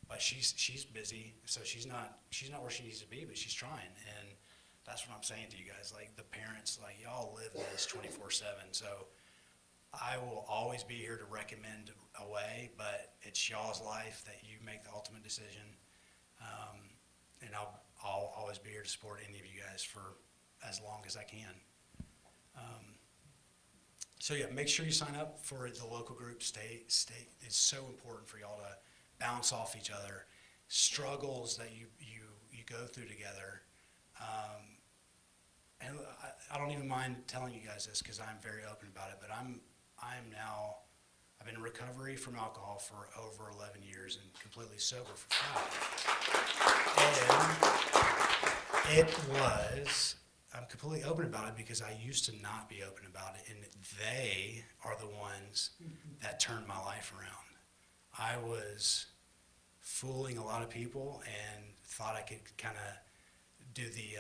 But she's busy, so she's not where she needs to be, but she's trying. And that's what I'm saying to you guys. Like the parents, like y'all live this 24/7. So I will always be here to recommend a way, but it's y'all's life that you make the ultimate decision. And I'll always be here to support any of you guys for as long as I can. So yeah, make sure you sign up for the local group. Stay. It's so important for y'all to bounce off each other, struggles that you go through together. And I don't even mind telling you guys this because I'm very open about it, but I've been in recovery from alcohol for over 11 years and completely sober for 5. I'm completely open about it because I used to not be open about it, and they are the ones that turned my life around. I was fooling a lot of people and thought I could kind of do the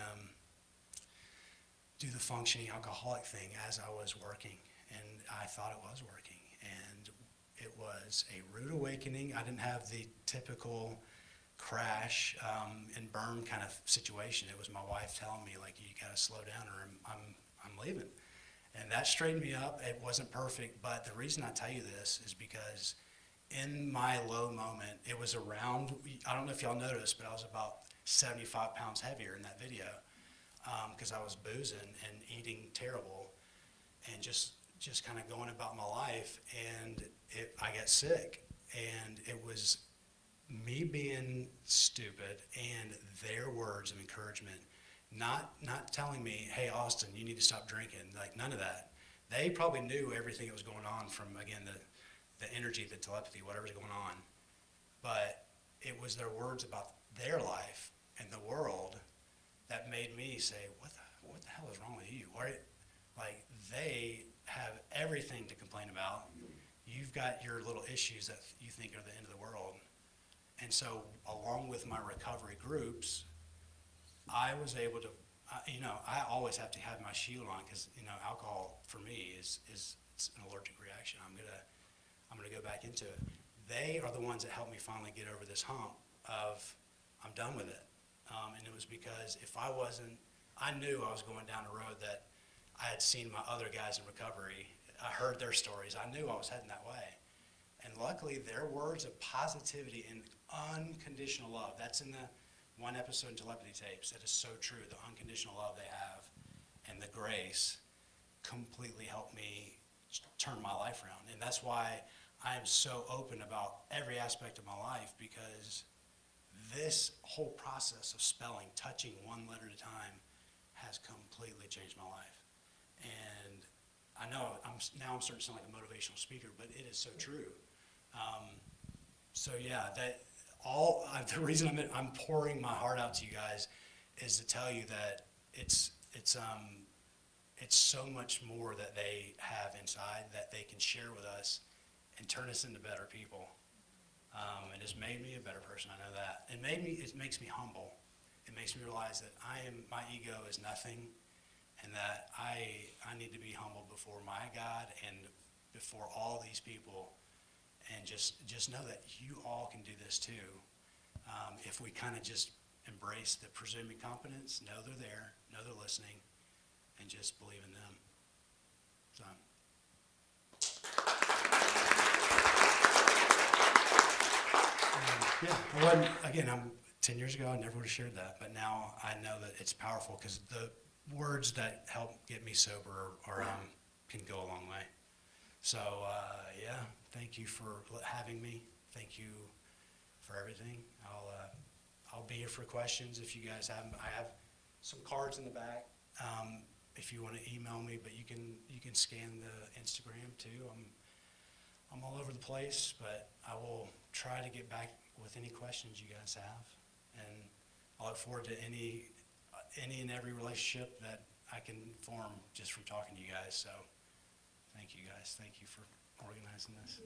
functioning alcoholic thing as I was working, and I thought it was working, and it was a rude awakening. I didn't have the typical crash and burn kind of situation. It was my wife telling me, like, you gotta slow down or I'm leaving. And that straightened me up. It wasn't perfect, but the reason I tell you this is because in my low moment, it was around, I don't know if y'all noticed, but I was about 75 pounds heavier in that video because I was boozing and eating terrible and just kind of going about my life. And I got sick, and it was me being stupid and their words of encouragement, not telling me, hey, Austin, you need to stop drinking, like none of that. They probably knew everything that was going on from, again, the energy, the telepathy, whatever's going on. But it was their words about their life and the world that made me say, what the hell is wrong with you? Like, they have everything to complain about. You've got your little issues that you think are the end of the world. And so, along with my recovery groups, I was able to, I always have to have my shield on because, alcohol for me is it's an allergic reaction. I'm gonna go back into it. They are the ones that helped me finally get over this hump of I'm done with it. And it was because I knew I was going down a road that I had seen my other guys in recovery. I heard their stories. I knew I was heading that way. And luckily, their words of positivity and unconditional love, that's in the one episode in Telepathy Tapes, that is so true. The unconditional love they have and the grace completely helped me turn my life around. And that's why I am so open about every aspect of my life, because this whole process of spelling, touching one letter at a time, has completely changed my life. And I know I'm starting to sound like a motivational speaker, but it is so true. So yeah, the reason I'm pouring my heart out to you guys is to tell you that it's so much more that they have inside that they can share with us and turn us into better people. And it's made me a better person. I know that. It makes me humble. It makes me realize that my ego is nothing, and that I need to be humble before my God and before all these people, and just know that you all can do this too. If we kind of just embrace the presuming competence, know they're there, know they're listening, and just believe in them. So. Yeah, I'm 10 years ago, I never would have shared that, but now I know that it's powerful because the words that help get me sober can go a long way. So, yeah, thank you for having me. Thank you for everything. I'll be here for questions if you guys have them. I have some cards in the back if you want to email me, but you can scan the Instagram too. I'm all over the place, but I will try to get back with any questions you guys have, and I look forward to any and every relationship that I can form just from talking to you guys. So thank you guys. Thank you for organizing this.